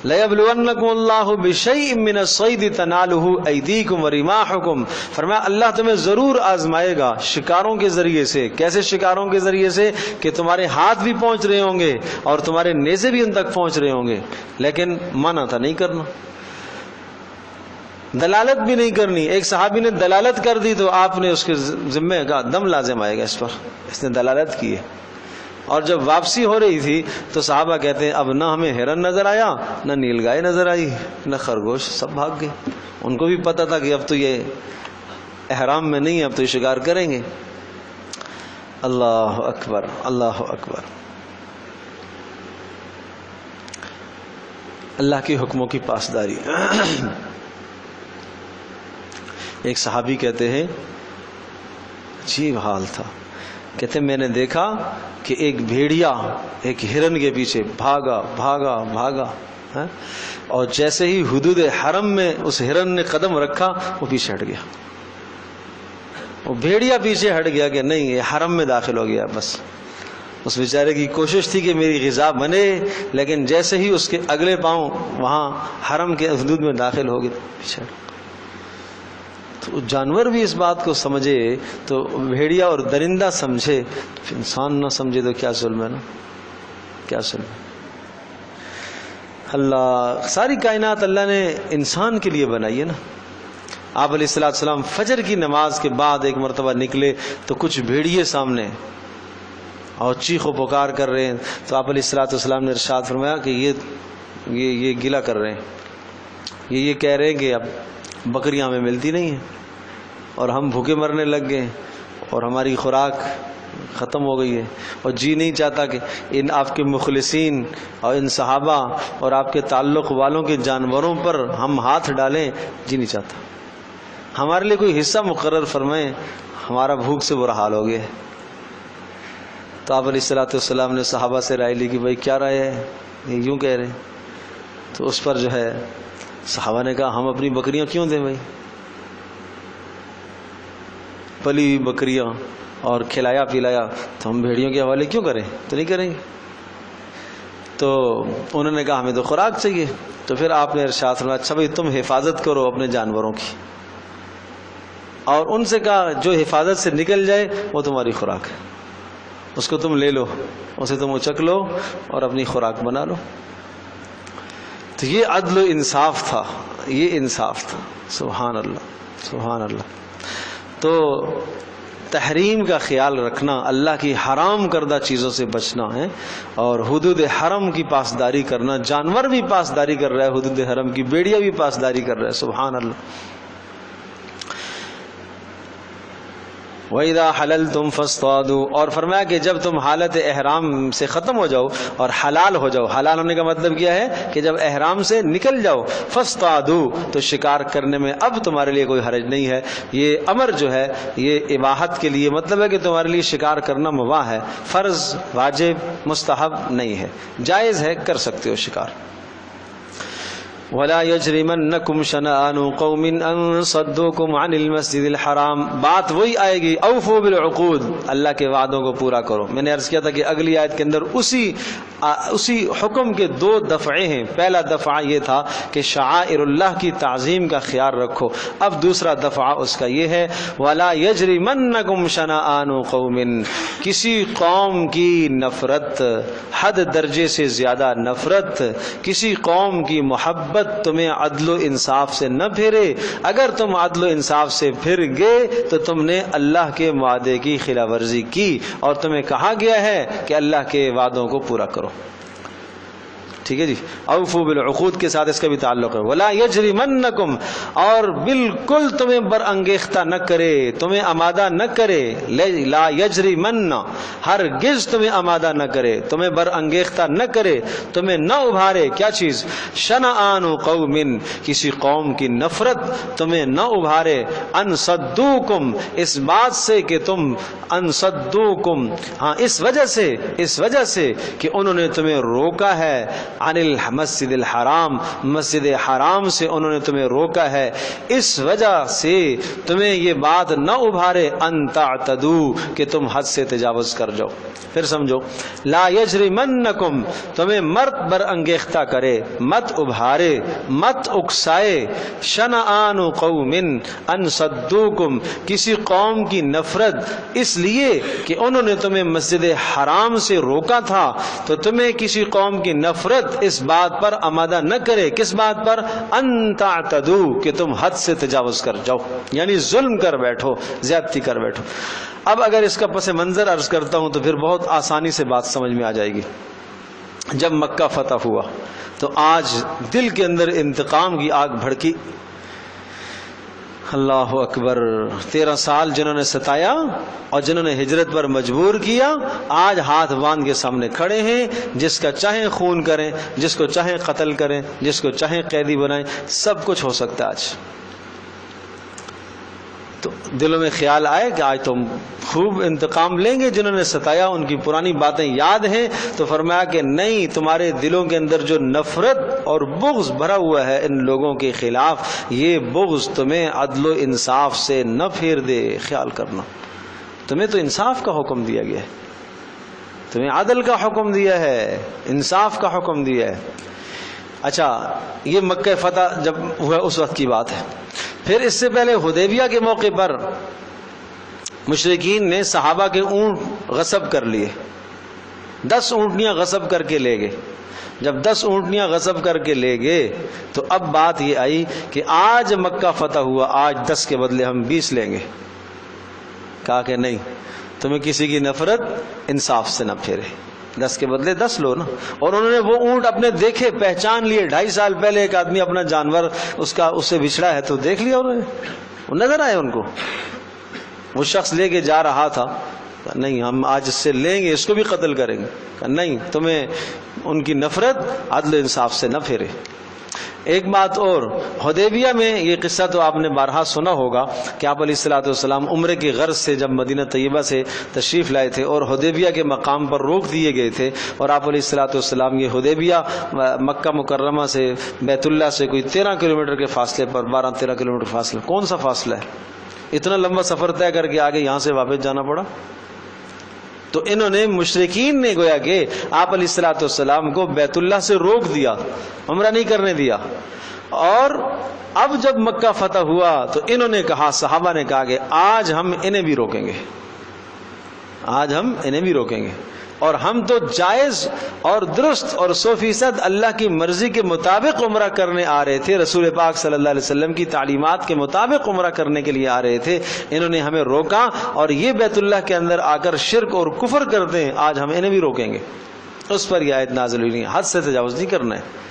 لَيَبْلُوَنَّكُمُ اللَّهُ بِشَيْءٍ مِّنَ الصَّيْدِ تَنَالُهُ أَيْدِيكُمْ وَرِمَاحُكُمْ، فرمایا اللہ تمہیں ضرور آزمائے گا شکاروں کے ذریعے سے. کیسے شکاروں کے ذریعے سے؟ کہ تمہارے ہاتھ بھی پہنچ رہے ہوں گے اور تمہارے نیزے بھی ان تک پہنچ رہے ہوں گے، لیکن منع تھا نہیں کرنا، دلالت بھی نہیں کرنی. ایک صحابی نے دلالت کر دی تو آپ نے اس کے ذمے کا دم لازم آئے گا اس پر، اس نے دلالت کی ہے. اور جب واپسی ہو رہی تھی تو صحابہ کہتے ہیں اب نہ ہمیں ہرن نظر آیا، نہ نیل گائے نظر آئی، نہ خرگوش، سب بھاگ گئے. ان کو بھی پتہ تھا کہ اب تو یہ احرام میں نہیں، اب تو یہ شکار کریں گے. اللہ اکبر، اللہ اکبر. اللہ کے حکموں کی پاسداری. ایک صحابی کہتے ہیں عجیب حال تھا، کہتے میں نے دیکھا کہ ایک بھیڑیا ایک ہرن کے پیچھے بھاگا بھاگا بھاگا، اور جیسے ہی حدود حرم میں اس ہرن نے قدم رکھا وہ پیچھے ہٹ گیا. وہ بھیڑیا پیچھے ہٹ گیا کہ نہیں یہ حرم میں داخل ہو گیا. بس اس بیچارے کی کوشش تھی کہ میری غذا بنے، لیکن جیسے ہی اس کے اگلے پاؤں وہاں حرم کے حدود میں داخل ہو گئے پیچھے. تو جانور بھی اس بات کو سمجھے تو بھیڑیا اور درندہ سمجھے، انسان نہ سمجھے تو کیا ظلم ہے نا، کیا ظلم ہے. اللہ ساری کائنات اللہ نے انسان کے لیے بنائی ہے نا. آپ علیہ السلام فجر کی نماز کے بعد ایک مرتبہ نکلے تو کچھ بھیڑیے سامنے اور چیخ و پکار کر رہے ہیں. تو آپ علیہ السلام نے ارشاد فرمایا کہ یہ گلہ کر رہے ہیں، یہ کہہ رہے ہیں کہ اب بکریاں ہمیں ملتی نہیں ہیں اور ہم بھوکے مرنے لگ گئے اور ہماری خوراک ختم ہو گئی ہے، اور جی نہیں چاہتا کہ ان آپ کے مخلصین اور ان صحابہ اور آپ کے تعلق والوں کے جانوروں پر ہم ہاتھ ڈالیں. جی نہیں چاہتا. ہمارے لیے کوئی حصہ مقرر فرمائیں، ہمارا بھوک سے برا حال ہو گیا ہے. تو آپ علیہ السلام نے صحابہ سے رائے لی کہ بھائی کیا رائے ہے، یہ یوں کہہ رہے ہیں. تو اس پر جو ہے صحابہ نے کہا ہم اپنی بکریاں کیوں دیں بھائی، پلی ہوئی بکریاں اور کھلایا پلایا تو ہم بھیڑیوں کے حوالے کیوں کریں، تو نہیں کریں گے. تو انہوں نے کہا ہمیں تو خوراک چاہیے. تو پھر آپ نے ارشاد فرمایا اچھا بھائی تم حفاظت کرو اپنے جانوروں کی، اور ان سے کہا جو حفاظت سے نکل جائے وہ تمہاری خوراک ہے، اس کو تم لے لو، اسے تم اچک لو اور اپنی خوراک بنا لو. تو یہ عدل و انصاف تھا، یہ انصاف تھا. سبحان اللہ، سبحان اللہ. تو تحریم کا خیال رکھنا، اللہ کی حرام کردہ چیزوں سے بچنا ہے، اور حدود حرم کی پاسداری کرنا. جانور بھی پاسداری کر رہا ہے حدود حرم کی، بیڑیا بھی پاسداری کر رہا ہے. سبحان اللہ. وَإِذَا حَلَلْتُمْ فَاصْطَادُوا، اور فرمایا کہ جب تم حالت احرام سے ختم ہو جاؤ اور حلال ہو جاؤ. حلال ہونے کا مطلب کیا ہے کہ جب احرام سے نکل جاؤ، فَاصْطَادُوا، تو شکار کرنے میں اب تمہارے لیے کوئی حرج نہیں ہے. یہ امر جو ہے یہ اباحت کے لیے، مطلب ہے کہ تمہارے لیے شکار کرنا مباح ہے، فرض واجب مستحب نہیں ہے، جائز ہے، کر سکتے ہو شکار. وَلَا يَجْرِمَنَّكُمْ شَنَآنُ قَوْمٍ أَن صَدُّوكُمْ عَنِ الْمَسْجِدِ الْحَرَامِ. بات وہی آئے گی اوفوا بالعقود، اللہ کے وعدوں کو پورا کرو. میں نے عرض کیا تھا کہ اگلی آیت کے اندر اسی حکم کے دو دفعے ہیں. پہلا دفعہ یہ تھا کہ شعائر اللہ کی تعظیم کا خیال رکھو. اب دوسرا دفعہ اس کا یہ ہے وَلَا يَجْرِمَنَّكُمْ شَنَآنُ قَوْمٍ، کسی قوم کی نفرت، حد درجے سے زیادہ نفرت، کسی قوم کی محبت تمہیں عدل و انصاف سے نہ پھیرے. اگر تم عدل و انصاف سے پھر گئے تو تم نے اللہ کے وعدے کی خلاف ورزی کی، اور تمہیں کہا گیا ہے کہ اللہ کے وعدوں کو پورا کرو. ٹھیک ہے جی. اوفوا بالعقود کے ساتھ اس کا بھی تعلق ہے. ولا یجرمنکم، اور بالکل تمہیں برانگیختہ نہ کرے، تمہیں آمادہ نہ کرے. لا یجرمن، ہرگز تمہیں آمادہ نہ کرے، تمہیں برانگیختہ نہ کرے، تمہیں نہ ابھارے. کیا چیز؟ شنآن قوم، کسی قوم کی نفرت تمہیں نہ ابھارے. ان صدوکم، اس بات سے کہ تم، ان صدوکم، ہاں اس وجہ سے کہ انہوں نے تمہیں روکا ہے عن المسجد الحرام، مسجد حرام سے انہوں نے تمہیں روکا ہے، اس وجہ سے تمہیں یہ بات نہ ابھارے ان تعتدوا کہ تم حد سے تجاوز کر جاؤ۔ پھر سمجھو، لا یجرمنکم، تمہیں مرد بر انگیختہ کرے، مت ابھارے، مت اکسائے، شنآن قوم ان صدوکم، کسی قوم کی نفرت اس لیے کہ انہوں نے تمہیں مسجد حرام سے روکا تھا، تو تمہیں کسی قوم کی نفرت اس بات پر آمادہ نہ کرے، کس بات پر؟ ان تعتدوا، کہ تم حد سے تجاوز کر جاؤ، یعنی ظلم کر بیٹھو، زیادتی کر بیٹھو۔ اب اگر اس کا پس منظر عرض کرتا ہوں تو پھر بہت آسانی سے بات سمجھ میں آ جائے گی۔ جب مکہ فتح ہوا تو آج دل کے اندر انتقام کی آگ بھڑکی۔ اللہ اکبر، 13 سال جنہوں نے ستایا اور جنہوں نے ہجرت پر مجبور کیا، آج ہاتھ باندھ کے سامنے کھڑے ہیں، جس کا چاہیں خون کریں، جس کو چاہیں قتل کریں، جس کو چاہیں قیدی بنائیں، سب کچھ ہو سکتا ہے آج۔ تو دلوں میں خیال آئے کہ آج تم خوب انتقام لیں گے، جنہوں نے ستایا ان کی پرانی باتیں یاد ہیں، تو فرمایا کہ نہیں، تمہارے دلوں کے اندر جو نفرت اور بغض بھرا ہوا ہے ان لوگوں کے خلاف، یہ بغض تمہیں عدل و انصاف سے نہ پھیر دے۔ خیال کرنا، تمہیں تو انصاف کا حکم دیا گیا ہے، تمہیں عدل کا حکم دیا ہے، انصاف کا حکم دیا ہے۔ اچھا، یہ مکہ فتح جب ہوا اس وقت کی بات ہے۔ پھر اس سے پہلے حدیبیہ کے موقع پر مشرکین نے صحابہ کے اونٹ غصب کر لیے، 10 اونٹنیاں غصب کر کے لے گئے۔ جب 10 اونٹنیاں غصب کر کے لے گئے تو اب بات یہ آئی کہ آج مکہ فتح ہوا، آج 10 کے بدلے ہم 20 لیں گے۔ کہا کہ نہیں، تمہیں کسی کی نفرت انصاف سے نہ پھیرے، 10 کے بدلے 10 لو نا۔ اور انہوں نے وہ اونٹ اپنے دیکھے، پہچان لیے۔ 2.5 سال پہلے ایک آدمی اپنا جانور اس سے بچھڑا ہے تو دیکھ لیا انہوں نے، وہ نظر آئے ان کو، وہ شخص لے کے جا رہا تھا۔ نہیں، ہم آج اس سے لیں گے، اس کو بھی قتل کریں گے۔ نہیں، تمہیں ان کی نفرت عدل و انصاف سے نہ پھیرے۔ ایک بات اور، حدیبیہ میں یہ قصہ تو آپ نے بارہا سنا ہوگا کہ آپ علیہ الصلوۃ والسلام عمرے کی غرض سے جب مدینہ طیبہ سے تشریف لائے تھے اور حدیبیہ کے مقام پر روک دیے گئے تھے، اور آپ علیہ الصلوۃ والسلام یہ حدیبیہ مکہ مکرمہ سے بیت اللہ سے کوئی 13 کلومیٹر کے فاصلے پر، 12-13 کلومیٹر فاصلہ، کون سا فاصلہ ہے؟ اتنا لمبا سفر طے کر کے آگے یہاں سے واپس جانا پڑا۔ تو انہوں نے، مشرکین نے گویا کہ آپ علیہ الصلوۃ والسلام کو بیت اللہ سے روک دیا، عمرہ نہیں کرنے دیا۔ اور اب جب مکہ فتح ہوا تو انہوں نے کہا، صحابہ نے کہا کہ آج ہم انہیں بھی روکیں گے، آج ہم انہیں بھی روکیں گے، اور ہم تو جائز اور درست اور 100% اللہ کی مرضی کے مطابق عمرہ کرنے آ رہے تھے، رسول پاک صلی اللہ علیہ وسلم کی تعلیمات کے مطابق عمرہ کرنے کے لیے آ رہے تھے۔ انہوں نے ہمیں روکا، اور یہ بیت اللہ کے اندر آ کر شرک اور کفر کرتے ہیں، آج ہم انہیں بھی روکیں گے۔ اس پر یہ آیت نازل ہوئی ہے، حد سے تجاوز نہیں کرنا ہے۔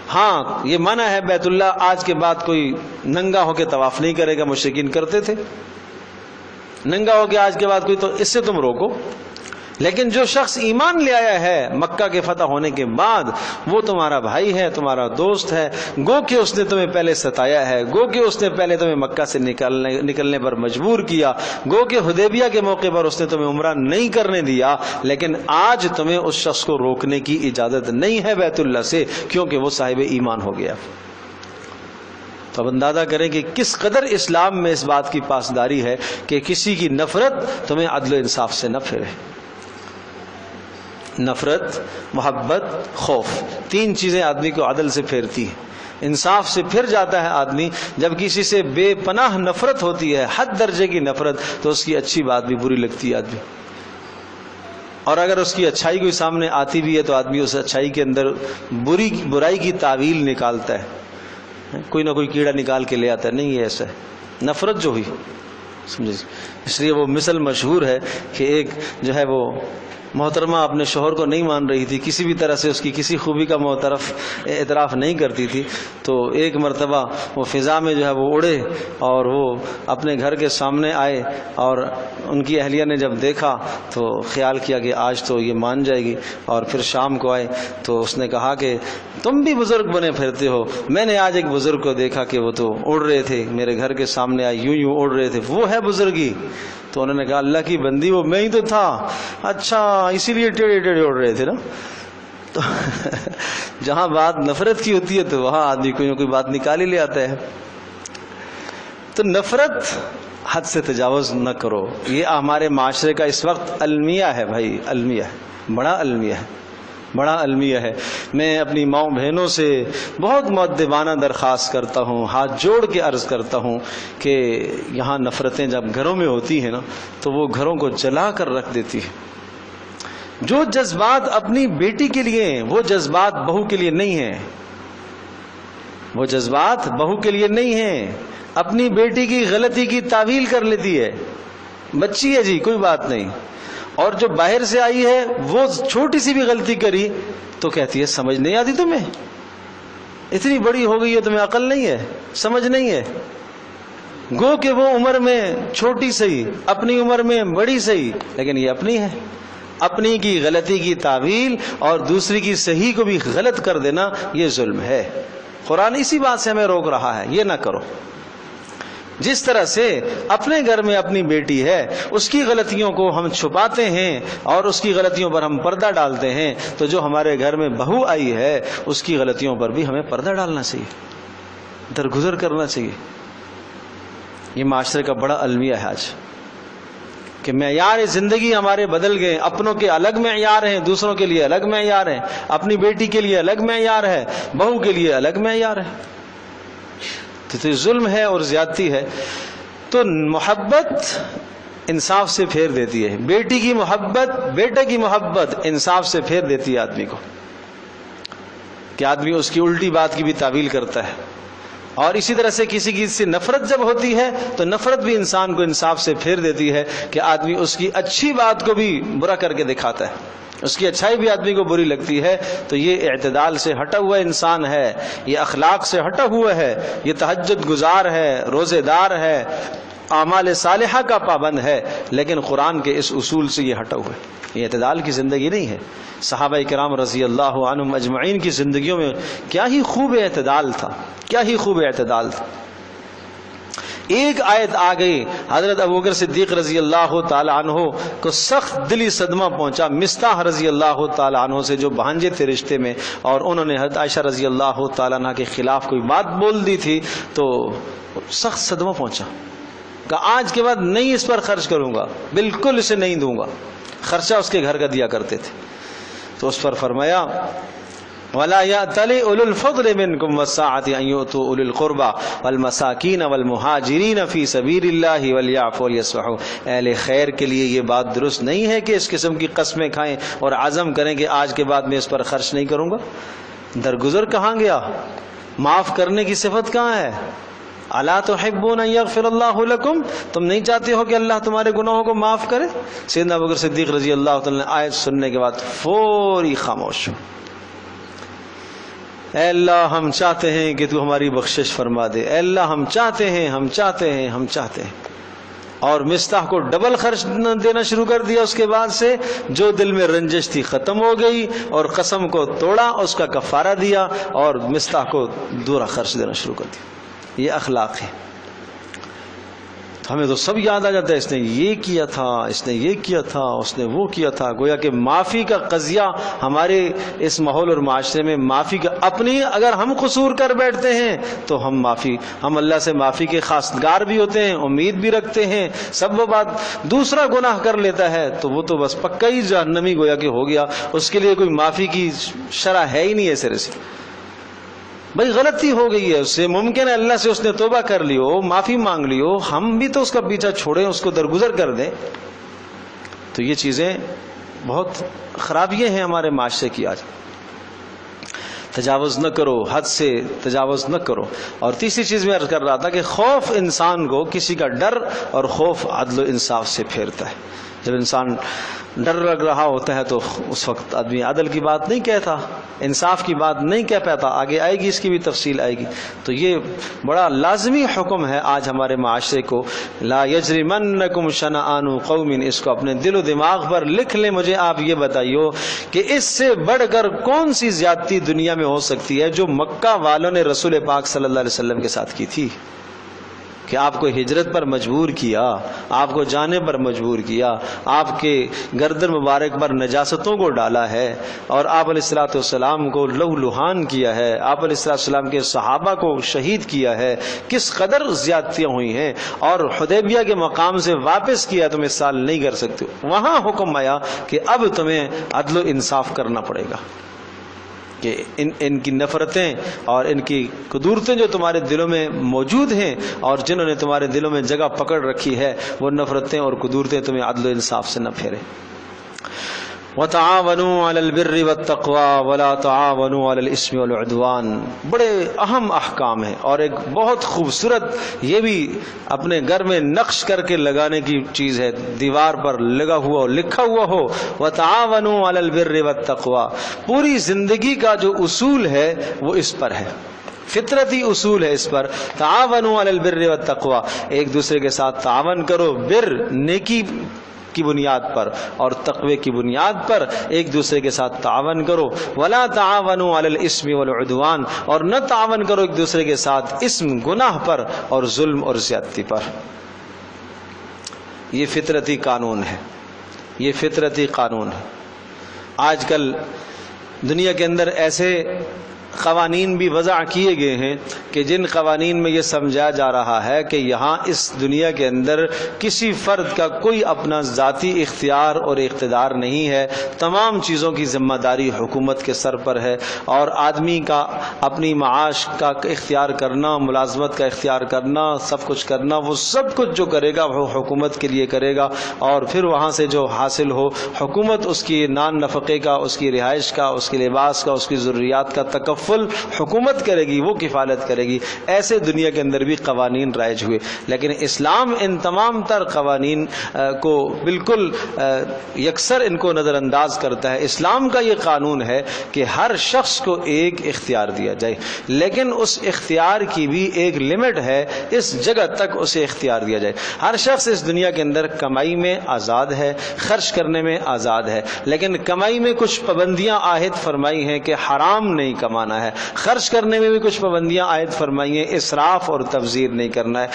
ہاں، یہ منع ہے، بیت اللہ آج کے بعد کوئی ننگا ہو کے طواف نہیں کرے گا، مشرکین کرتے تھے، ننگا ہو کے آج کے بعد کوئی، تو اس سے تم روکو۔ لیکن جو شخص ایمان لے آیا ہے مکہ کے فتح ہونے کے بعد، وہ تمہارا بھائی ہے، تمہارا دوست ہے، گو کہ اس نے تمہیں پہلے ستایا ہے، گو کہ اس نے پہلے تمہیں مکہ سے نکلنے پر مجبور کیا، گو کہ حدیبیہ کے موقع پر اس نے تمہیں عمرہ نہیں کرنے دیا، لیکن آج تمہیں اس شخص کو روکنے کی اجازت نہیں ہے بیت اللہ سے، کیونکہ وہ صاحب ایمان ہو گیا۔ تو اب اندازہ کریں کہ کس قدر اسلام میں اس بات کی پاسداری ہے کہ کسی کی نفرت تمہیں عدل و انصاف سے نہ پھیرے۔ نفرت، محبت، خوف، 3 چیزیں آدمی کو عدل سے پھیرتی ہیں۔ انصاف سے پھر جاتا ہے آدمی جب کسی سے بے پناہ نفرت ہوتی ہے، حد درجے کی نفرت، تو اس کی اچھی بات بھی بری لگتی ہے آدمی، اور اگر اس کی اچھائی کوئی سامنے آتی بھی ہے تو آدمی اس اچھائی کے اندر برائی کی تعویل نکالتا ہے، کوئی نہ کوئی کیڑا نکال کے لے آتا ہے۔ نہیں، یہ ایسا ہے نفرت جو ہوئی، سمجھے؟ اس لیے وہ مثل مشہور ہے کہ ایک جو ہے وہ محترمہ اپنے شوہر کو نہیں مان رہی تھی، کسی بھی طرح سے اس کی کسی خوبی کا اعتراف نہیں کرتی تھی، تو ایک مرتبہ وہ فضا میں جو ہے وہ اڑے اور وہ اپنے گھر کے سامنے آئے، اور ان کی اہلیہ نے جب دیکھا تو خیال کیا کہ آج تو یہ مان جائے گی، اور پھر شام کو آئے تو اس نے کہا کہ تم بھی بزرگ بنے پھرتے ہو، میں نے آج ایک بزرگ کو دیکھا کہ وہ تو اڑ رہے تھے، میرے گھر کے سامنے آئے، یوں اڑ رہے تھے، وہ ہے بزرگی؟ تو انہوں نے کہا اللہ کی بندی، وہ میں ہی تو تھا، اچھا اسی لیے ٹیڑھے ٹیڑھے اڑ رہے تھے نا۔ تو جہاں بات نفرت کی ہوتی ہے تو وہاں آدمی کوئی نہ کوئی بات نکال ہی لے آتا ہے. تو نفرت، حد سے تجاوز نہ کرو. یہ ہمارے معاشرے کا اس وقت المیہ ہے بھائی، المیہ ہے، بڑا المیہ ہے، بڑا المیہ ہے. میں اپنی ماؤں بہنوں سے بہت مؤدبانہ درخواست کرتا ہوں، ہاتھ جوڑ کے عرض کرتا ہوں کہ یہاں نفرتیں جب گھروں میں ہوتی ہیں نا تو وہ گھروں کو جلا کر رکھ دیتی ہے. جو جذبات اپنی بیٹی کے لیے ہیں وہ جذبات بہو کے لیے نہیں ہیں، وہ جذبات بہو کے لیے نہیں ہیں. اپنی بیٹی کی غلطی کی تعویل کر لیتی ہے، بچی ہے جی کوئی بات نہیں، اور جو باہر سے آئی ہے وہ چھوٹی سی بھی غلطی کری تو کہتی ہے سمجھ نہیں آتی تمہیں، اتنی بڑی ہو گئی ہے تمہیں عقل نہیں ہے، سمجھ نہیں ہے. گو کہ وہ عمر میں چھوٹی صحیح، اپنی عمر میں بڑی صحیح، لیکن یہ اپنی ہے. اپنی کی غلطی کی تعویل اور دوسری کی صحیح کو بھی غلط کر دینا یہ ظلم ہے. قرآن اسی بات سے ہمیں روک رہا ہے، یہ نہ کرو. جس طرح سے اپنے گھر میں اپنی بیٹی ہے اس کی غلطیوں کو ہم چھپاتے ہیں اور اس کی غلطیوں پر ہم پردہ ڈالتے ہیں، تو جو ہمارے گھر میں بہو آئی ہے اس کی غلطیوں پر بھی ہمیں پردہ ڈالنا چاہیے، درگزر کرنا چاہیے. یہ معاشرے کا بڑا المیہ ہے آج کہ معیار زندگی ہمارے بدل گئے. اپنوں کے الگ معیار ہیں، دوسروں کے لیے الگ معیار ہیں. اپنی بیٹی کے لیے الگ معیار ہے، بہو کے لیے الگ معیار ہے. تو ظلم ہے اور زیادتی ہے. تو محبت انصاف سے پھیر دیتی ہے. بیٹی کی محبت، بیٹے کی محبت انصاف سے پھیر دیتی ہے آدمی کو، کہ آدمی اس کی الٹی بات کی بھی تعویل کرتا ہے. اور اسی طرح سے کسی کی سے نفرت جب ہوتی ہے تو نفرت بھی انسان کو انصاف سے پھیر دیتی ہے کہ آدمی اس کی اچھی بات کو بھی برا کر کے دکھاتا ہے، اس کی اچھائی بھی آدمی کو بری لگتی ہے. تو یہ اعتدال سے ہٹا ہوا انسان ہے، یہ اخلاق سے ہٹا ہوا ہے، یہ تہجد گزار ہے، روزے دار ہے، اعمال صالحہ کا پابند ہے، لیکن قرآن کے اس اصول سے یہ ہٹا ہوا ہے. یہ اعتدال کی زندگی نہیں ہے. صحابہ کرام رضی اللہ عنہم اجمعین کی زندگیوں میں کیا ہی خوب اعتدال تھا، کیا ہی خوب اعتدال تھا. ایک آیت آ گئی، حضرت ابوبکر صدیق رضی اللہ تعالی عنہ کو سخت دلی صدمہ پہنچا مصطح رضی اللہ تعالی عنہ سے، جو بھانجے تھے رشتے میں، اور انہوں نے حضرت عائشہ رضی اللہ تعالی عنہ کے خلاف کوئی بات بول دی تھی تو سخت صدمہ پہنچا. کہا آج کے بعد نہیں اس پر خرچ کروں گا، بالکل اسے نہیں دوں گا. خرچہ اس کے گھر کا دیا کرتے تھے. تو اس پر فرمایا وَلَا يَأْتَلِ أُولُو الْفَضْلِ مِنْكُمْ وَالسَّعَةِ أَنْ يُؤْتُوا أُولِي الْقُرْبَى وَالْمَسَاكِينَ وَالْمُهَاجِرِينَ فِي سَبِيلِ اللَّهِ وَلْيَعْفُوا وَلْيَصْفَحُوا. اہل خیر کے لیے یہ بات درست نہیں ہے کہ اس قسم کی قسمیں کھائیں اور عزم کریں کہ آج کے بعد میں اس پر خرچ نہیں کروں گا. درگزر کہاں گیا؟ معاف کرنے کی صفت کہاں ہے؟ الا تحبون ان یغفر اللہ لکم، تم نہیں چاہتے ہو کہ اللہ تمہارے گناہوں کو معاف کرے؟ سیدنا ابوبکر صدیق رضی اللہ تعالی نے آیت سننے کے بعد فوری خاموش. اے اللہ ہم چاہتے ہیں کہ تو ہماری بخشش فرما دے، اے اللہ ہم چاہتے ہیں، ہم چاہتے ہیں، ہم چاہتے ہیں. اور مصطح کو ڈبل خرچ دینا شروع کر دیا. اس کے بعد سے جو دل میں رنجش تھی ختم ہو گئی اور قسم کو توڑا، اس کا کفارہ دیا اور مصطح کو دوسرا خرچ دینا شروع کر دیا. یہ اخلاق ہے. ہمیں تو سب یاد آ جاتا ہے، اس نے یہ کیا تھا، اس نے یہ کیا تھا، اس نے وہ کیا تھا. گویا کہ معافی کا قضیہ ہمارے اس ماحول اور معاشرے میں معافی کا، اپنی اگر ہم قصور کر بیٹھتے ہیں تو ہم اللہ سے معافی کے خواستگار بھی ہوتے ہیں، امید بھی رکھتے ہیں. سب وہ بات دوسرا گناہ کر لیتا ہے تو وہ تو بس پکا ہی جہنمی گویا کہ ہو گیا، اس کے لیے کوئی معافی کی شرح ہے ہی نہیں ہے سرے سے. بھائی غلطی ہو گئی ہے اس سے، ممکن ہے اللہ سے اس نے توبہ کر لی ہو، معافی مانگ لی ہو، ہم بھی تو اس کا پیچھا چھوڑیں، اس کو درگزر کر دیں. تو یہ چیزیں بہت خرابیاں ہیں ہمارے معاشرے کی. آج تجاوز نہ کرو، حد سے تجاوز نہ کرو. اور تیسری چیز میں عرض کر رہا تھا کہ خوف انسان کو، کسی کا ڈر اور خوف عدل و انصاف سے پھیرتا ہے. جب انسان ڈر لگ رہا ہوتا ہے تو اس وقت آدمی عدل کی بات نہیں کہتا، انصاف کی بات نہیں کہہ پاتا. آگے آئے گی، اس کی بھی تفصیل آئے گی. تو یہ بڑا لازمی حکم ہے آج ہمارے معاشرے کو. لا یجرمنکم شنآن قوم، اس کو اپنے دل و دماغ پر لکھ لیں. مجھے آپ یہ بتائیو کہ اس سے بڑھ کر کون سی زیادتی دنیا میں ہو سکتی ہے جو مکہ والوں نے رسول پاک صلی اللہ علیہ وسلم کے ساتھ کی تھی، کہ آپ کو ہجرت پر مجبور کیا، آپ کو جانے پر مجبور کیا، آپ کے گردن مبارک پر نجاستوں کو ڈالا ہے اور آپ علیہ الصلوۃ والسلام کو لہو لہان کیا ہے، آپ علیہ الصلوۃ والسلام کے صحابہ کو شہید کیا ہے، کس قدر زیادتیاں ہوئی ہیں، اور حدیبیہ کے مقام سے واپس کیا تم اس سال نہیں کر سکتے، وہاں حکم آیا کہ اب تمہیں عدل و انصاف کرنا پڑے گا، کہ ان کی نفرتیں اور ان کی قدورتیں جو تمہارے دلوں میں موجود ہیں اور جنہوں نے تمہارے دلوں میں جگہ پکڑ رکھی ہے، وہ نفرتیں اور قدورتیں تمہیں عدل و انصاف سے نہ پھیرے۔ وَتَعَاوَنُوا عَلَى الْبِرِّ وَالتَّقْوَى وَلَا تَعَاوَنُوا عَلَى الْإِثْمِ وَالْعُدْوَانِ، بڑے اہم احکام ہیں، اور ایک بہت خوبصورت یہ بھی اپنے گھر میں نقش کر کے لگانے کی چیز ہے، دیوار پر لگا ہوا ہو، لکھا ہوا ہو، وَتَعَاوَنُوا عَلَى الْبِرِّ وَالتَّقْوَى، پوری زندگی کا جو اصول ہے وہ اس پر ہے، فطرتی اصول ہے اس پر، تعاونوا علی البر والتقوی، ایک دوسرے کے ساتھ تعاون کرو، بر نیکی کی بنیاد پر اور تقوی کی بنیاد پر ایک دوسرے کے ساتھ تعاون کرو، ولا تعاونوا علی الاثم والعدوان، اور نہ تعاون کرو ایک دوسرے کے ساتھ اسم گناہ پر اور ظلم اور زیادتی پر۔ یہ فطرتی قانون ہے، یہ فطرتی قانون ہے۔ آج کل دنیا کے اندر ایسے قوانین بھی وضع کیے گئے ہیں کہ جن قوانین میں یہ سمجھا جا رہا ہے کہ یہاں اس دنیا کے اندر کسی فرد کا کوئی اپنا ذاتی اختیار اور اقتدار نہیں ہے، تمام چیزوں کی ذمہ داری حکومت کے سر پر ہے، اور آدمی کا اپنی معاش کا اختیار کرنا، ملازمت کا اختیار کرنا، سب کچھ کرنا، وہ سب کچھ جو کرے گا وہ حکومت کے لیے کرے گا، اور پھر وہاں سے جو حاصل ہو حکومت اس کی نان نفقے کا، اس کی رہائش کا، اس کے لباس کا، اس کی ضروریات کا تکفل حکومت کرے گی، وہ کفالت کرے گی۔ ایسے دنیا کے اندر بھی قوانین رائج ہوئے، لیکن اسلام ان تمام تر قوانین کو بالکل یکسر ان کو نظر انداز کرتا ہے۔ اسلام کا یہ قانون ہے کہ ہر شخص کو ایک اختیار دیا جائے، لیکن اس اختیار کی بھی ایک لمٹ ہے، اس جگہ تک اسے اختیار دیا جائے۔ ہر شخص اس دنیا کے اندر کمائی میں آزاد ہے، خرچ کرنے میں آزاد ہے، لیکن کمائی میں کچھ پابندیاں عائد فرمائی ہیں کہ حرام نہیں کمانا ہے، خرچ کرنے میں بھی کچھ پابندیاں عائد فرمائی ہیں، اسراف اور تبذیر نہیں کرنا ہے،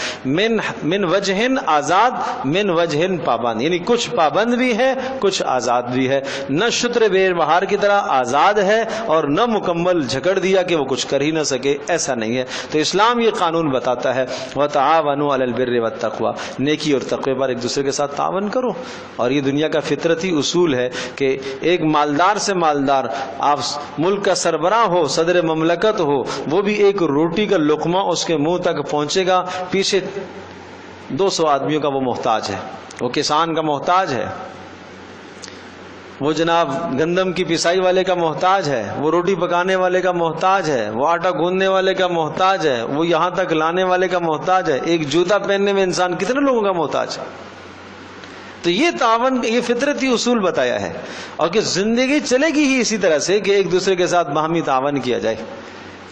من وجہن آزاد من وجہن پابند، یعنی کچھ پابند بھی ہے کچھ آزاد بھی ہے، نہ شتر بے بہار کی طرح آزاد ہے اور نہ مکمل جھکڑ دیا کہ وہ کچھ کر ہی نہ سکے، ایسا نہیں ہے۔ تو اسلام یہ قانون بتاتا ہے وَتَعَاوَنُوا عَلَى الْبِرِّ وَالتَّقْوَى، نیکی اور تقوی پر ایک دوسرے کے ساتھ تعاون کرو، اور یہ دنیا کا فطرتی اصول ہے کہ ایک مالدار سے مالدار، آپ ملک کا سربراہ ہو، صدر مملکت ہو، وہ بھی ایک روٹی کا لقمہ اس کے منہ تک پہنچے گا، پیچھے 200 آدمیوں کا وہ محتاج ہے، وہ کسان کا محتاج ہے، وہ جناب گندم کی پسائی والے کا محتاج ہے، وہ روٹی پکانے والے کا محتاج ہے، وہ آٹا گوندنے والے کا محتاج ہے، وہ یہاں تک لانے والے کا محتاج ہے، ایک جوتا پہننے میں انسان کتنے لوگوں کا محتاج ہے۔ تو یہ تعاون، یہ فطرتی اصول بتایا ہے، اور کہ زندگی چلے گی ہی اسی طرح سے کہ ایک دوسرے کے ساتھ باہمی تعاون کیا جائے،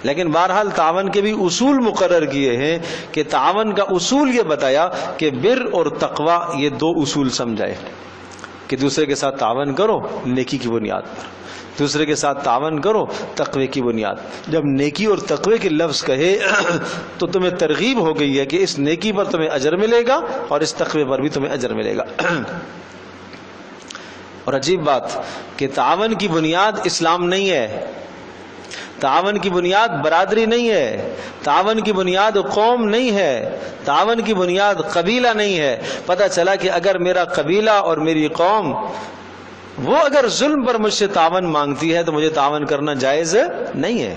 لیکن بہرحال تعاون کے بھی اصول مقرر کیے ہیں کہ تعاون کا اصول یہ بتایا کہ بر اور تقوی، یہ دو اصول سمجھائے کہ دوسرے کے ساتھ تعاون کرو نیکی کی بنیاد پر، دوسرے کے ساتھ تعاون کرو تقوی کی بنیاد۔ جب نیکی اور تقوی کے لفظ کہے تو تمہیں ترغیب ہو گئی ہے کہ اس نیکی پر تمہیں اجر ملے گا اور اس تقوی پر بھی تمہیں اجر ملے گا۔ اور عجیب بات کہ تعاون کی بنیاد اسلام نہیں ہے، تعاون کی بنیاد برادری نہیں ہے، تعاون کی بنیاد قوم نہیں ہے، تعاون کی بنیاد قبیلہ نہیں ہے۔ پتہ چلا کہ اگر میرا قبیلہ اور میری قوم وہ اگر ظلم پر مجھ سے تعاون مانگتی ہے تو مجھے تعاون کرنا جائز نہیں ہے۔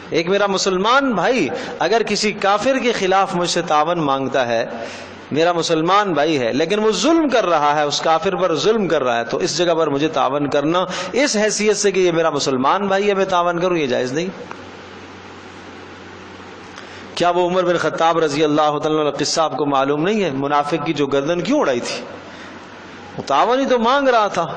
ایک میرا مسلمان بھائی اگر کسی کافر کے خلاف مجھ سے تعاون مانگتا ہے، میرا مسلمان بھائی ہے لیکن وہ ظلم کر رہا ہے، اس کافر پر ظلم کر رہا ہے، تو اس جگہ پر مجھے تعاون کرنا اس حیثیت سے کہ یہ میرا مسلمان بھائی ہے میں تعاون کروں، یہ جائز نہیں۔ کیا وہ عمر بن خطاب رضی اللہ تعالیٰ عنہ قصہ آپ کو معلوم نہیں ہے؟ منافق کی جو گردن کیوں اڑائی تھی؟ وہ تعاون ہی تو مانگ رہا تھا،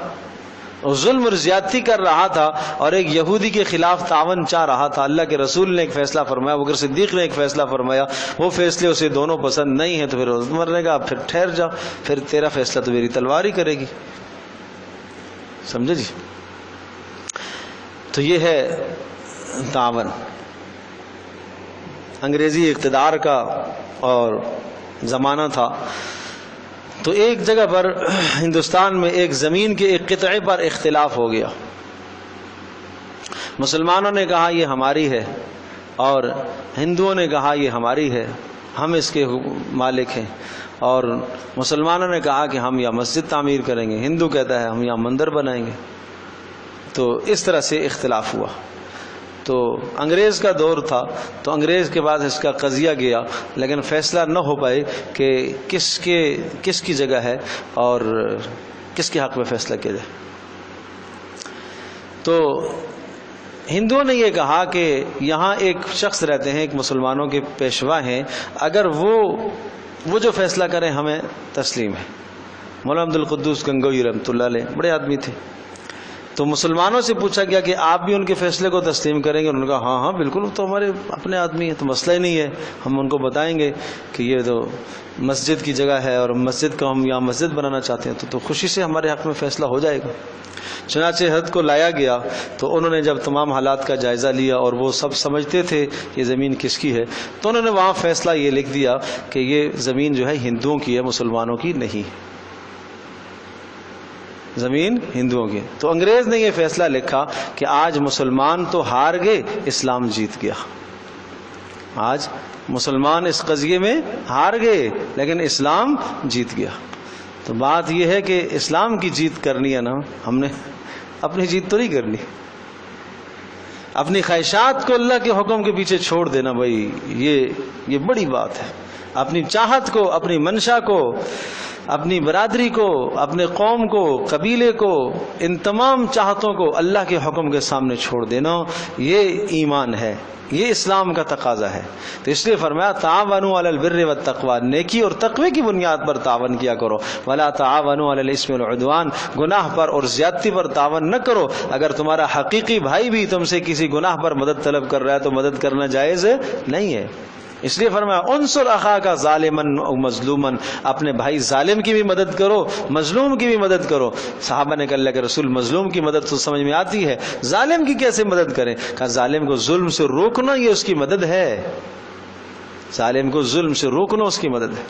وہ ظلم اور زیادتی کر رہا تھا اور ایک یہودی کے خلاف تعاون چاہ رہا تھا۔ اللہ کے رسول نے ایک فیصلہ فرمایا، ابوبکر صدیق نے ایک فیصلہ فرمایا، وہ فیصلے اسے دونوں پسند نہیں ہیں، تو پھر عمر نے کہا پھر ٹھہر جاؤ، پھر تیرا فیصلہ تو میری تلوار ہی کرے گی۔ سمجھے جی؟ تو یہ ہے تعاون۔ انگریزی اقتدار کا اور زمانہ تھا، تو ایک جگہ پر ہندوستان میں ایک زمین کے ایک قطعے پر اختلاف ہو گیا. مسلمانوں نے کہا یہ ہماری ہے، اور ہندوؤں نے کہا یہ ہماری ہے، ہم اس کے مالک ہیں. اور مسلمانوں نے کہا کہ ہم یا مسجد تعمیر کریں گے، ہندو کہتا ہے ہم یہاں مندر بنائیں گے. تو اس طرح سے اختلاف ہوا. تو انگریز کا دور تھا، تو انگریز کے بعد اس کا قضیہ گیا، لیکن فیصلہ نہ ہو پائے کہ کس کی جگہ ہے اور کس کے حق میں فیصلہ کیا جائے. تو ہندوؤں نے یہ کہا کہ یہاں ایک شخص رہتے ہیں، ایک مسلمانوں کے پیشوا ہیں، اگر وہ جو فیصلہ کریں ہمیں تسلیم ہے. مولانا عبدالقدوس گنگوئی رحمۃ اللہ علیہ بڑے آدمی تھے. تو مسلمانوں سے پوچھا گیا کہ آپ بھی ان کے فیصلے کو تسلیم کریں گے؟ انہوں نے کہا ہاں ہاں بالکل، وہ تو ہمارے اپنے آدمی ہیں، تو مسئلہ ہی نہیں ہے. ہم ان کو بتائیں گے کہ یہ تو مسجد کی جگہ ہے اور مسجد کو ہم یہاں مسجد بنانا چاہتے ہیں، تو خوشی سے ہمارے حق میں فیصلہ ہو جائے گا. چنانچہ حد کو لایا گیا، تو انہوں نے جب تمام حالات کا جائزہ لیا اور وہ سب سمجھتے تھے یہ زمین کس کی ہے، تو انہوں نے وہاں فیصلہ یہ لکھ دیا کہ یہ زمین جو ہے ہندوؤں کی ہے، مسلمانوں کی نہیں، زمین ہندوؤں کی. تو انگریز نے یہ فیصلہ لکھا کہ آج مسلمان تو ہار گئے، اسلام جیت گیا. آج مسلمان اس قضیے میں ہار گئے لیکن اسلام جیت گیا. تو بات یہ ہے کہ اسلام کی جیت کرنی ہے نا، ہم نے اپنی جیت تو نہیں کرنی. اپنی خواہشات کو اللہ کے حکم کے پیچھے چھوڑ دینا بھائی، یہ بڑی بات ہے. اپنی چاہت کو، اپنی منشا کو، اپنی برادری کو، اپنے قوم کو، قبیلے کو، ان تمام چاہتوں کو اللہ کے حکم کے سامنے چھوڑ دینا، یہ ایمان ہے، یہ اسلام کا تقاضا ہے. تو اس لیے فرمایا تعاونوا علی البر والتقوی، نیکی اور تقوی کی بنیاد پر تعاون کیا کرو. ولا تعاونوا علی الاثم والعدوان، گناہ پر اور زیادتی پر تعاون نہ کرو. اگر تمہارا حقیقی بھائی بھی تم سے کسی گناہ پر مدد طلب کر رہا ہے تو مدد کرنا جائز نہیں ہے. اس لیے فرمایا انصر اخاک ظالما او مظلوما، اپنے بھائی ظالم کی بھی مدد کرو، مظلوم کی بھی مدد کرو. صحابہ نے کہا اللہ کے رسول مظلوم کی مدد تو سمجھ میں آتی ہے، ظالم کی کیسے مدد کریں؟ کہا ظالم کو ظلم سے روکنا یہ اس کی مدد ہے، ظالم کو ظلم سے روکنا اس کی مدد ہے.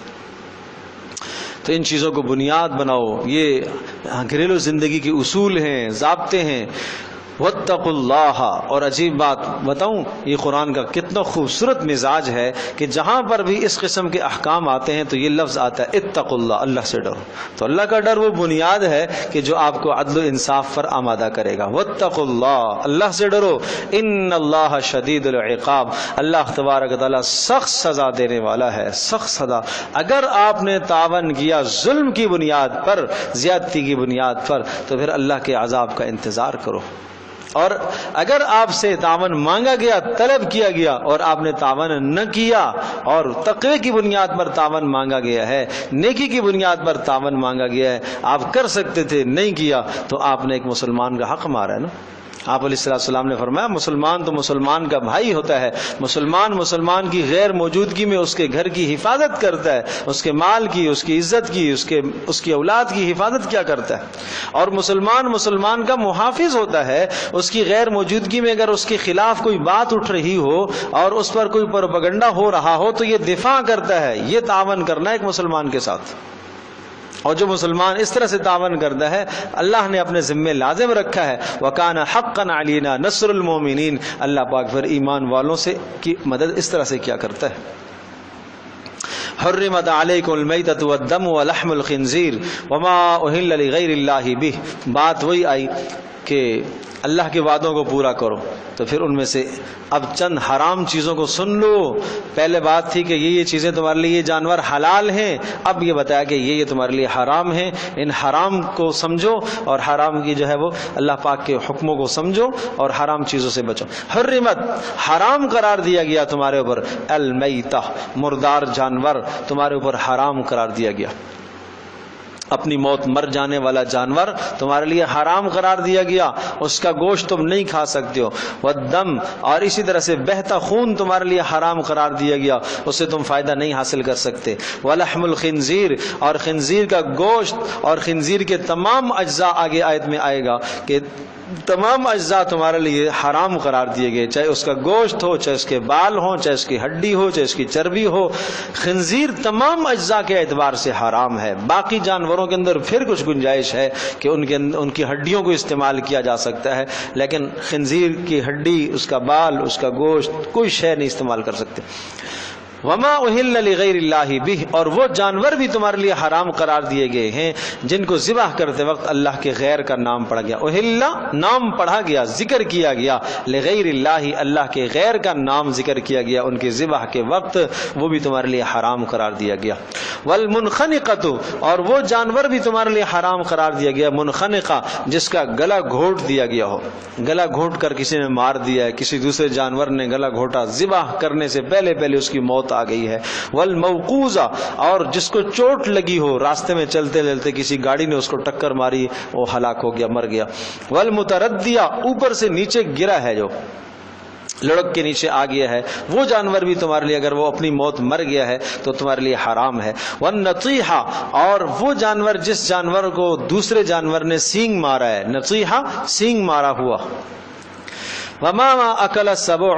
تو ان چیزوں کو بنیاد بناؤ، یہ گھریلو زندگی کے اصول ہیں، ضابطے ہیں. واتقوا اللہ، اور عجیب بات بتاؤں، یہ قرآن کا کتنا خوبصورت مزاج ہے کہ جہاں پر بھی اس قسم کے احکام آتے ہیں تو یہ لفظ آتا ہے اتقوا اللہ، اللہ سے ڈرو. تو اللہ کا ڈر وہ بنیاد ہے کہ جو آپ کو عدل و انصاف پر آمادہ کرے گا. واتقوا اللہ، اللہ سے ڈرو. ان اللہ شدید العقاب، اللہ تبارک و تعالیٰ سخت سزا دینے والا ہے، سخت سزا. اگر آپ نے تعاون کیا ظلم کی بنیاد پر، زیادتی کی بنیاد پر، تو پھر اللہ کے عذاب کا انتظار کرو. اور اگر آپ سے تعاون مانگا گیا، طلب کیا گیا، اور آپ نے تعاون نہ کیا اور تقوی کی بنیاد پر تعاون مانگا گیا ہے، نیکی کی بنیاد پر تعاون مانگا گیا ہے، آپ کر سکتے تھے نہیں کیا، تو آپ نے ایک مسلمان کا حق مارا ہے نا. آپ علیہ السلام نے فرمایا مسلمان تو مسلمان کا بھائی ہوتا ہے، مسلمان کی غیر موجودگی میں اس کے گھر کی حفاظت کرتا ہے، اس کے مال کی، اس کی عزت کی، اس کی اولاد کی حفاظت کیا کرتا ہے. اور مسلمان کا محافظ ہوتا ہے. اس کی غیر موجودگی میں اگر اس کے خلاف کوئی بات اٹھ رہی ہو اور اس پر کوئی پروپیگنڈا ہو رہا ہو تو یہ دفاع کرتا ہے. یہ تعاون کرنا ہے ایک مسلمان کے ساتھ. اور جو مسلمان اس طرح سے تعاون کرتا ہے اللہ نے اپنے ذمے لازم رکھا ہے وَكَانَ حَقًّا عَلَيْنَا نَصْرُ الْمُؤْمِنِينَ، اللہ پاک پھر ایمان والوں سے کی مدد اس طرح سے کیا کرتا ہے. حرمت علیکم المیتۃ والدم ولحم الخنزیر وما اہل لغیر اللہ بہ. بات وہی آئی کہ اللہ کے وعدوں کو پورا کرو، تو پھر ان میں سے اب چند حرام چیزوں کو سن لو. پہلے بات تھی کہ یہ چیزیں تمہارے لیے، یہ جانور حلال ہیں، اب یہ بتایا کہ یہ تمہارے لیے حرام ہیں. ان حرام کو سمجھو اور حرام کی جو ہے وہ اللہ پاک کے حکموں کو سمجھو اور حرام چیزوں سے بچو. حرمت، حرام قرار دیا گیا تمہارے اوپر. المیتہ، مردار جانور تمہارے اوپر حرام قرار دیا گیا. اپنی موت مر جانے والا جانور تمہارے لیے حرام قرار دیا گیا، اس کا گوشت تم نہیں کھا سکتے ہو. والدم، اور اسی طرح سے بہتا خون تمہارے لیے حرام قرار دیا گیا، اس سے تم فائدہ نہیں حاصل کر سکتے. ولحم الخنزیر، اور خنزیر کا گوشت اور خنزیر کے تمام اجزاء آگے آیت میں آئے گا کہ تمام اجزاء تمہارے لیے حرام قرار دیے گئے، چاہے اس کا گوشت ہو، چاہے اس کے بال ہوں، چاہے اس کی ہڈی ہو، چاہے اس کی چربی ہو۔ خنزیر تمام اجزاء کے اعتبار سے حرام ہے۔ باقی جانوروں کے اندر پھر کچھ گنجائش ہے کہ ان کی ہڈیوں کو استعمال کیا جا سکتا ہے، لیکن خنزیر کی ہڈی، اس کا بال، اس کا گوشت کوئی شے نہیں استعمال کر سکتے۔ وما اہل لغیر اللہ بہ، اور وہ جانور بھی تمہارے لیے حرام قرار دیے گئے ہیں جن کو ذبح کرتے وقت اللہ کے غیر کا نام پڑا گیا۔ اہل نام پڑھا گیا، ذکر کیا گیا، لغیر اللہ اللہ کے غیر کا نام ذکر کیا گیا، ان کے ذبح کے وقت وہ بھی تمہارے لیے حرام قرار دیا گیا۔ والمنخنقۃ، اور وہ جانور بھی تمہارے لیے حرام قرار دیا گیا، منخنقہ جس کا گلا گھونٹ دیا گیا ہو، گلا گھونٹ کر کسی نے مار دیا ہے، کسی دوسرے جانور نے گلا گھونٹا، ذبح کرنے سے پہلے اس کی موت آ گئی ہے۔ والموقوذہ، اور جس کو چوٹ لگی ہو، راستے میں چلتے چلتے کسی گاڑی نے اس کو ٹکر ماری، وہ ہلاک ہو گیا، مر گیا۔ والمتردیہ، اوپر سے نیچے گرا ہے، جو لڑک کے نیچے آ گیا ہے، وہ جانور بھی تمہارے لیے اگر وہ اپنی موت مر گیا ہے تو تمہارے لیے حرام ہے۔ والنطیحہ، اور وہ جانور جس جانور کو دوسرے جانور نے سینگ مارا ہے، نطیحہ سینگ مارا ہوا۔ وما اکل السبع،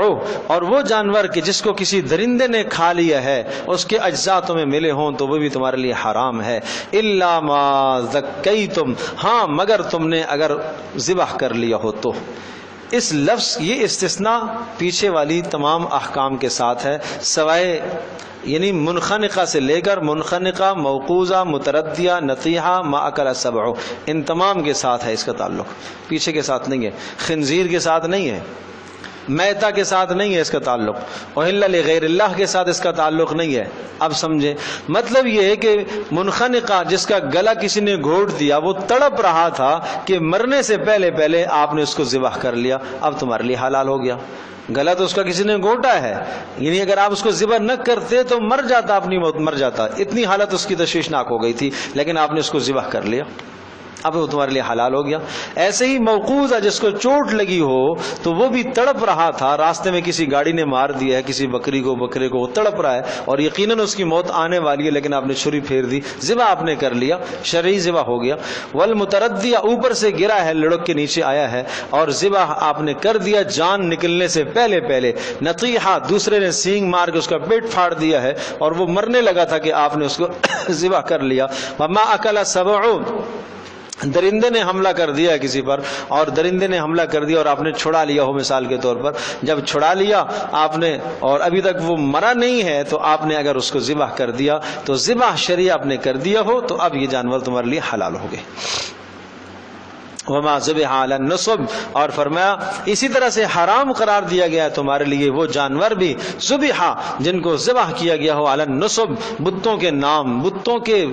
اور وہ جانور کہ جس کو کسی درندے نے کھا لیا ہے، اس کے اجزاء تمہیں ملے ہوں تو وہ بھی تمہارے لیے حرام ہے۔ الا ما ذکیتم، ہاں مگر تم نے اگر ذبح کر لیا ہو تو۔ اس لفظ یہ استثناء پیچھے والی تمام احکام کے ساتھ ہے، سوائے یعنی منخنقہ سے لے کر منخنقہ، موقوذہ، متردیہ، نطیحہ، ما اکل السبع، ان تمام کے ساتھ ہے اس کا تعلق، پیچھے کے ساتھ نہیں ہے، خنزیر کے ساتھ نہیں ہے، میتا کے ساتھ نہیں ہے اس کا تعلق، اہل لغیر اللہ کے ساتھ اس کا تعلق نہیں ہے۔ اب سمجھیں، مطلب یہ ہے کہ منخنقہ جس کا گلا کسی نے گھونٹ دیا، وہ تڑپ رہا تھا کہ مرنے سے پہلے آپ نے اس کو ذبح کر لیا، اب تمہارے لیے حلال ہو گیا۔ گلا تو اس کا کسی نے گھونٹا ہے، یعنی اگر آپ اس کو ذبح نہ کرتے تو مر جاتا، اپنی موت مر جاتا، اتنی حالت اس کی تشویشناک ہو گئی تھی، لیکن آپ نے اس کو ذبح کر لیا، اب وہ تمہارے لیے حلال ہو گیا۔ ایسے ہی موقوذہ جس کو چوٹ لگی ہو تو وہ بھی تڑپ رہا تھا، راستے میں کسی گاڑی نے مار دیا ہے کسی بکرے کو، وہ تڑپ رہا ہے اور یقیناً اس کی موت آنے والی ہے، لیکن آپ نے چھری پھیر دی، ذبح آپ نے کر لیا، شرعی ذبح ہو گیا۔ والمتردیہ، اوپر سے گرا ہے، لڑک کے نیچے آیا ہے اور ذبح آپ نے کر دیا جان نکلنے سے پہلے۔ نطیحہ، دوسرے نے سینگ مار کے اس کا پیٹ پھاڑ دیا ہے اور وہ مرنے لگا تھا کہ آپ نے اس کو ذبح کر لیا۔ وما اکل السبع، درندے نے حملہ کر دیا کسی پر، اور درندے نے حملہ کر دیا اور آپ نے چھڑا لیا ہو، مثال کے طور پر جب چھڑا لیا آپ نے اور ابھی تک وہ مرا نہیں ہے تو آپ نے اگر اس کو ذبح کر دیا تو ذبح شرعی آپ نے کر دیا ہو تو اب یہ جانور تمہارے لیے حلال ہو گئے۔ وما ذبح علی النصب، اور فرمایا اسی طرح سے حرام قرار دیا گیا ہے تمہارے لیے وہ جانور بھی ذبح جن کو ذبح کیا گیا ہو علی النصب، بتوں کے نام، بتوں کے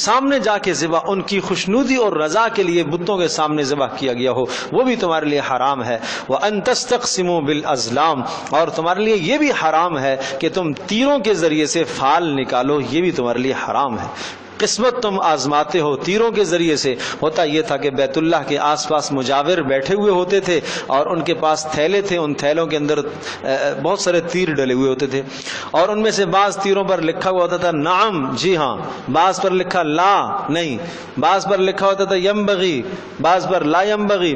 سامنے جا کے ذبح، ان کی خوشنودی اور رضا کے لیے بتوں کے سامنے ذبح کیا گیا ہو، وہ بھی تمہارے لیے حرام ہے۔ وان تستقسموا بالازلام، اور تمہارے لیے یہ بھی حرام ہے کہ تم تیروں کے ذریعے سے فال نکالو، یہ بھی تمہارے لیے حرام ہے۔ قسمت تم آزماتے ہو تیروں کے ذریعے سے۔ ہوتا یہ تھا کہ بیت اللہ کے آس پاس مجاور بیٹھے ہوئے ہوتے تھے اور ان کے پاس تھیلے تھے، ان تھیلوں کے اندر بہت سارے تیر ڈلے ہوئے ہوتے تھے، اور ان میں سے بعض تیروں پر لکھا ہوا ہوتا تھا نعم، جی ہاں، بعض پر لکھا لا، نہیں، بعض پر لکھا ہوتا تھا ینبغی، بعض پر لا ینبغی۔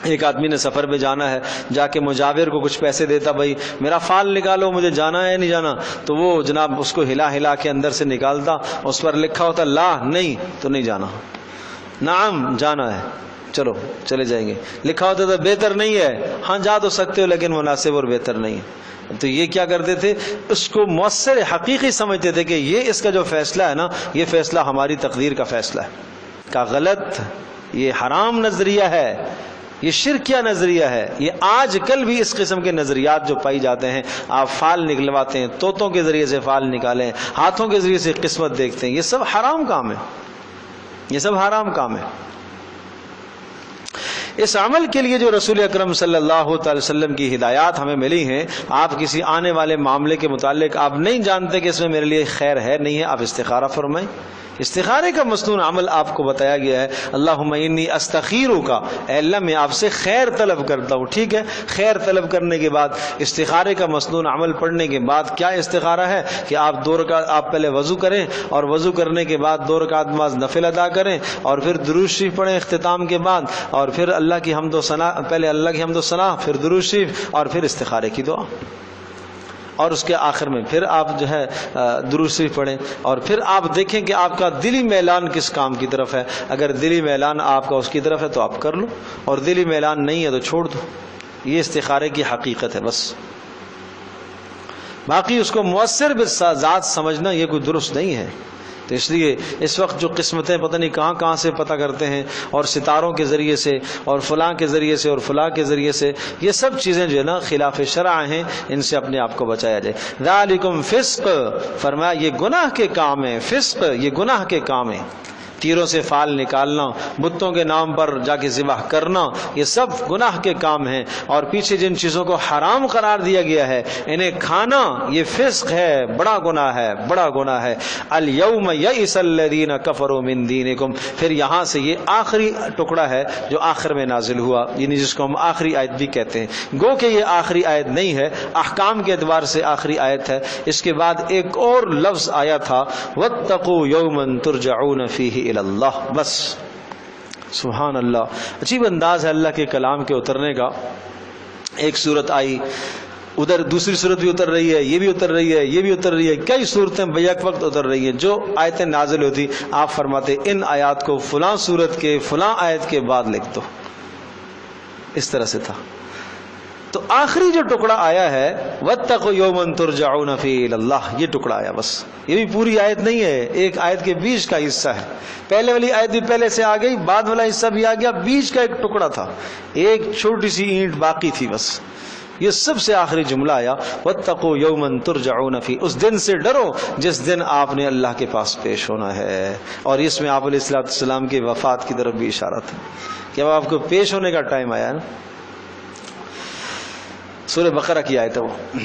ایک آدمی نے سفر پہ جانا ہے، جا کے مجاور کو کچھ پیسے دیتا، بھائی میرا فال نکالو، مجھے جانا ہے نہیں جانا، تو وہ جناب اس کو ہلا کے اندر سے نکالتا، اس پر لکھا ہوتا لا، نہیں تو نہیں جانا، نعم جانا ہے، چلو چلے جائیں گے، لکھا ہوتا تھا بہتر نہیں ہے، ہاں جا تو سکتے ہو لیکن مناسب اور بہتر نہیں ہے۔ تو یہ کیا کرتے تھے، اس کو مؤثر حقیقی سمجھتے تھے کہ یہ اس کا جو فیصلہ ہے نا، یہ فیصلہ ہماری تقدیر کا فیصلہ ہے، کا غلط، یہ حرام نظریہ ہے، یہ شرکیہ نظریہ ہے۔ یہ آج کل بھی اس قسم کے نظریات جو پائی جاتے ہیں، آپ فال نکلواتے ہیں، طوطوں کے ذریعے سے فال نکالیں، ہاتھوں کے ذریعے سے قسمت دیکھتے ہیں، یہ سب حرام کام ہے، یہ سب حرام کام ہے۔ اس عمل کے لیے جو رسول اکرم صلی اللہ تعالی وسلم کی ہدایات ہمیں ملی ہیں، آپ کسی آنے والے معاملے کے متعلق آپ نہیں جانتے کہ اس میں میرے لیے خیر ہے نہیں ہے، آپ استخارہ فرمائیں، استخارے کا مصنون عمل آپ کو بتایا گیا ہے. اللہم انی استخیرک، اے اللہ میں آپ سے خیر طلب کرتا ہوں. ٹھیک ہے، خیر طلب کرنے کے بعد استخارے کا مصنون عمل پڑھنے کے بعد کیا استخارہ ہے کہ آپ 2 رکعت آپ پہلے وضو کریں، اور وضو کرنے کے بعد 2 رکعت نماز نفل ادا کریں، اور پھر درود شریف پڑھیں اختتام کے بعد، اور پھر اللہ کی حمد و ثنا، پہلے اللہ کی حمد و ثنا، پھر درود شریف، اور پھر استخارے کی دعا، اور اس کے آخر میں پھر آپ جو ہے درود شریف پڑھیں. اور پھر آپ دیکھیں کہ آپ کا دلی میلان کس کام کی طرف ہے. اگر دلی میلان آپ کا اس کی طرف ہے تو آپ کر لو، اور دلی میلان نہیں ہے تو چھوڑ دو. یہ استخارے کی حقیقت ہے بس. باقی اس کو مؤثر بالذات سمجھنا یہ کوئی درست نہیں ہے. تو اس لیے اس وقت جو قسمتیں پتہ نہیں کہاں کہاں سے پتہ کرتے ہیں، اور ستاروں کے ذریعے سے، اور فلاں کے ذریعے سے، اور فلاں کے ذریعے سے، یہ سب چیزیں جو ہے نا خلاف شرع ہیں، ان سے اپنے آپ کو بچایا جائے. ذالکم فسق، فرمایا یہ گناہ کے کام ہیں. فسق یہ گناہ کے کام ہیں. تیروں سے فال نکالنا، بتوں کے نام پر جا کے ذبح کرنا، یہ سب گناہ کے کام ہیں. اور پیچھے جن چیزوں کو حرام قرار دیا گیا ہے انہیں کھانا یہ فسق ہے، بڑا گناہ ہے، بڑا گناہ ہے. الیوم یئس الذین کفروا من دینکم، پھر یہاں سے یہ آخری ٹکڑا ہے جو آخر میں نازل ہوا، یعنی جس کو ہم آخری آیت بھی کہتے ہیں. گو کہ یہ آخری آیت نہیں ہے، احکام کے اعتبار سے آخری آیت ہے. اس کے بعد ایک اور لفظ آیا تھا واتقوا یوما ترجعون فیہ الی اللہ. بس سبحان اللہ، عجیب انداز ہے اللہ کے کلام کے اترنے کا. ایک صورت آئی، ادھر دوسری صورت بھی اتر رہی ہے، یہ بھی اتر رہی ہے، یہ بھی اتر رہی ہے، کئی صورتیں بیک وقت اتر رہی ہیں. جو آیتیں نازل ہوتی آپ فرماتے ان آیات کو فلاں صورت کے فلاں آیت کے بعد لکھ دو. اس طرح سے تھا. تو آخری جو ٹکڑا آیا ہے واتقوا یوما ترجعون فیہ الی اللہ، یہ ٹکڑا آیا بس. یہ بھی پوری آیت نہیں ہے، ایک آیت کے بیچ کا حصہ ہے. پہلے والی آیت بھی پہلے سے آ گئی، بعد والا حصہ بھی آ گیا، بیچ کا ایک ٹکڑا تھا، ایک چھوٹی سی اینٹ باقی تھی بس. یہ سب سے آخری جملہ آیا واتقوا یوما ترجعون فیہ، اس دن سے ڈرو جس دن آپ نے اللہ کے پاس پیش ہونا ہے. اور اس میں آپ علیہ السلام کی وفات کی طرف بھی اشارہ تھا کہ اب آپ کو پیش ہونے کا ٹائم آیا نا. سورہ بقرہ کی آیت ہے وہ.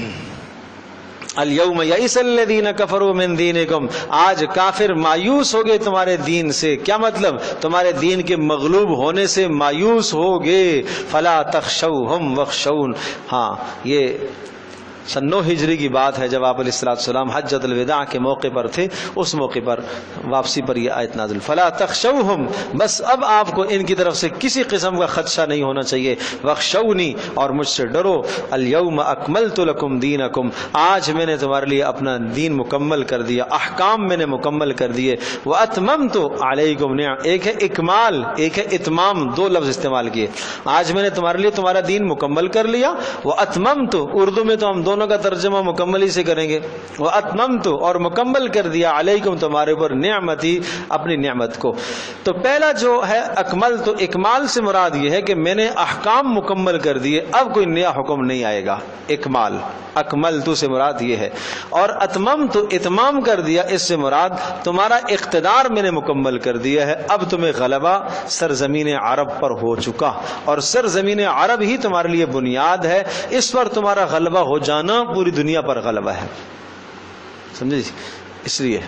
الیوم یئس الذین کفروا من دینکم، آج کافر مایوس ہو گئے تمہارے دین سے. کیا مطلب؟ تمہارے دین کے مغلوب ہونے سے مایوس ہو گئے. فلا تخشوہم واخشون. ہاں یہ سن 9 ہجری کی بات ہے جب آپ علیہ السلام حجۃ الوداع کے موقع پر تھے. اس موقع پر واپسی پر یہ آیت نازل. فلا تخشوہم، بس اب آپ کو ان کی طرف سے کسی قسم کا خدشہ نہیں ہونا چاہیے. واخشونی، اور مجھ سے ڈرو. الیوم اکملت لکم دینکم، آج میں نے تمہارے لیے اپنا دین مکمل کر دیا، احکام میں نے مکمل کر دیے. واتممت علیکم نعمتی، ایک ہے اکمال ایک ہے اتمام، 2 لفظ استعمال کیے. آج میں نے تمہارے لیے تمہارا دین مکمل کر لیا. واتممت، اردو میں تو ہم دونوں کا ترجمہ مکمل ہی سے کریں گے. واتممت، اور مکمل کر دیا، علیکم تمہارے اوپر، نعمتی، اپنی نعمت کو. تو پہلا جو ہے اکمل، تو اکمال سے مراد یہ ہے کہ میں نے احکام مکمل کر دیے، اب کوئی نیا حکم نہیں آئے گا. اکمال، اکملت سے مراد یہ ہے. اور اتممت، اتمام کر دیا، اس سے مراد تمہارا اقتدار میں نے مکمل کر دیا ہے، اب تمہیں غلبہ سرزمین عرب پر ہو چکا. اور سرزمین عرب ہی تمہارے لیے بنیاد ہے، اس پر تمہارا غلبہ ہو جانا پوری دنیا پر غلبہ ہے. سمجھے؟ اس لیے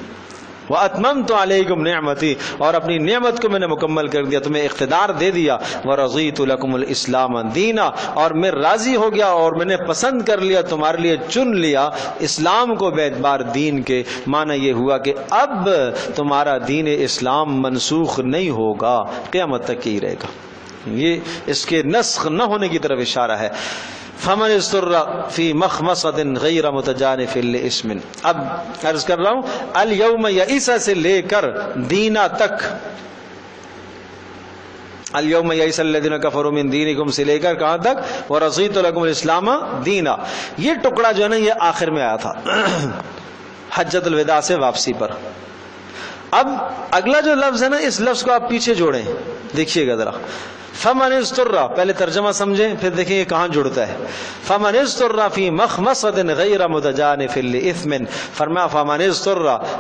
وَأَتْمَمْتُ عَلَيْكُمْ نِعْمَتِي، اور اپنی نعمت کو میں نے مکمل کر دیا، تمہیں اقتدار دے دیا. وَرَضِيتُ لَكُمُ الْإِسْلَامَ دِينًا، اور میں راضی ہو گیا اور میں نے پسند کر لیا، تمہارے لیے چن لیا اسلام کو باعتبار دین کے. معنی یہ ہوا کہ اب تمہارا دین اسلام منسوخ نہیں ہوگا، قیامت تک ہی رہے گا. یہ اس کے نسخ نہ ہونے کی طرف اشارہ ہے. فمن اضطر فی مخمصۃ غیر متجانف لإثم، اب عرض کر رہا ہوں الیوم یئس سے لے کر دینا تک، الیوم یئس الذین کفروا من دینکم سے لے کر کہاں تک؟ ورضیت لکم الاسلام دینا. یہ ٹکڑا جو ہے نا یہ آخر میں آیا تھا حجۃ الوداع سے واپسی پر. اب اگلا جو لفظ ہے نا، اس لفظ کو آپ پیچھے جوڑیں، دیکھیے گا ذرا. فمن اضطر، پہلے ترجمہ سمجھیں پھر دیکھیں یہ کہاں جڑتا ہے. فمن اضطر فی مخمصۃ غیر متجانف لإثم، فرمایا فمن اضطر،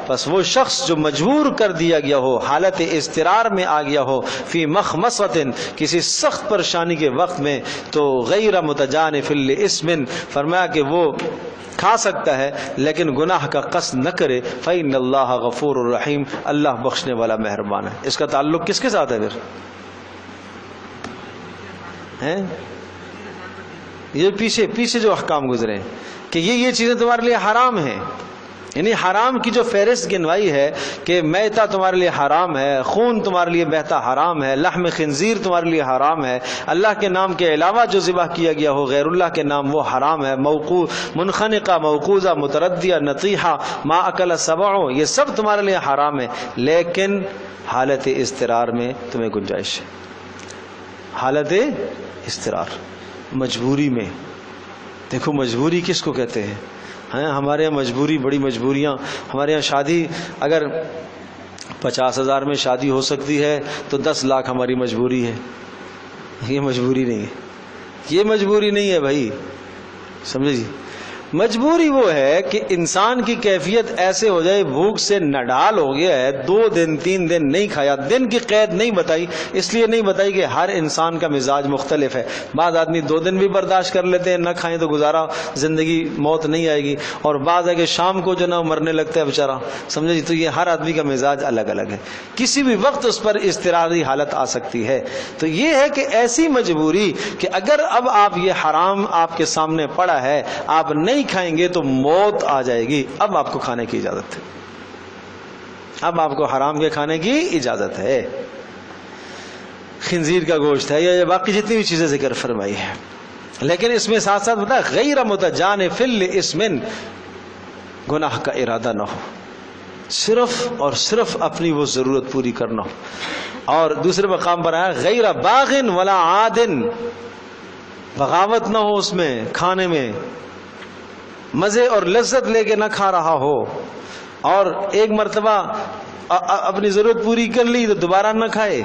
پس وہ شخص جو مجبور کر دیا گیا ہو، حالت اضطرار میں آ گیا ہو، فی مخمصۃ، کسی سخت پریشانی کے وقت میں، تو غیر متجانف لإثم، فرمایا کہ وہ کھا سکتا ہے لیکن گناہ کا قصد نہ کرے. فإن اللہ غفور الرحیم، اللہ بخشنے والا مہربان ہے. اس کا تعلق کس کے ساتھ ہے پھر؟ یہ پیچھے جو احکام گزرے کہ یہ چیزیں تمہارے لیے حرام ہیں، یعنی حرام کی جو فہرست گنوائی ہے کہ میتہ تمہارے لیے حرام ہے، خون تمہارے لیے بہتا حرام ہے، لحم خنزیر تمہارے لیے حرام ہے، اللہ کے نام کے علاوہ جو ذبح کیا گیا ہو غیر اللہ کے نام وہ حرام ہے، منخنقہ، موقوذہ، متردیہ، نطیحہ، ما اکل السبع، یہ سب تمہارے لیے حرام ہے. لیکن حالت اضطرار میں تمہیں گنجائش ہے. حالت اضطرار، مجبوری میں. دیکھو مجبوری کس کو کہتے ہیں؟ ہمارے یہاں مجبوری، بڑی مجبوریاں. ہمارے یہاں شادی اگر 50,000 میں شادی ہو سکتی ہے تو 10 لاکھ ہماری مجبوری ہے. یہ مجبوری نہیں ہے، یہ مجبوری نہیں ہے بھائی، سمجھے جی. مجبوری وہ ہے کہ انسان کی کیفیت ایسے ہو جائے، بھوک سے نڈال ہو گیا ہے، 2 دن 3 دن نہیں کھایا. دن کی قید نہیں بتائی، اس لیے نہیں بتائی کہ ہر انسان کا مزاج مختلف ہے. بعض آدمی 2 دن بھی برداشت کر لیتے ہیں، نہ کھائیں تو گزارا، زندگی موت نہیں آئے گی. اور بعض ہے کہ شام کو جو نا مرنے لگتا ہے بیچارہ، سمجھے جی. تو یہ ہر آدمی کا مزاج الگ الگ ہے، کسی بھی وقت اس پر اضطراری حالت آ سکتی ہے. تو یہ ہے کہ ایسی مجبوری کہ اگر اب آپ یہ حرام آپ کے سامنے پڑا ہے، آپ نہیں کھائیں گے تو موت آ جائے گی. اب آپ کو کھانے کی اجازت ہے، اب آپ کو حرام کے کھانے کی اجازت ہے. خنزیر کا گوشت ہے یا باقی جتنی بھی چیزیں ذکر فرمائی ہے. لیکن اس میں ساتھ ساتھ بتا غیر متجانف لاسم، گناہ کا ارادہ نہ ہو، صرف اور صرف اپنی وہ ضرورت پوری کرنا ہو. اور دوسرے مقام پر آیا غیر باغ ولا عاد، بغاوت نہ ہو اس میں، کھانے میں مزے اور لذت لے کے نہ کھا رہا ہو، اور ایک مرتبہ اپنی ضرورت پوری کر لی تو دوبارہ نہ کھائے.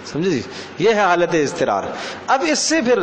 سمجھے جی. یہ ہے حالت اضطرار. اب اس سے پھر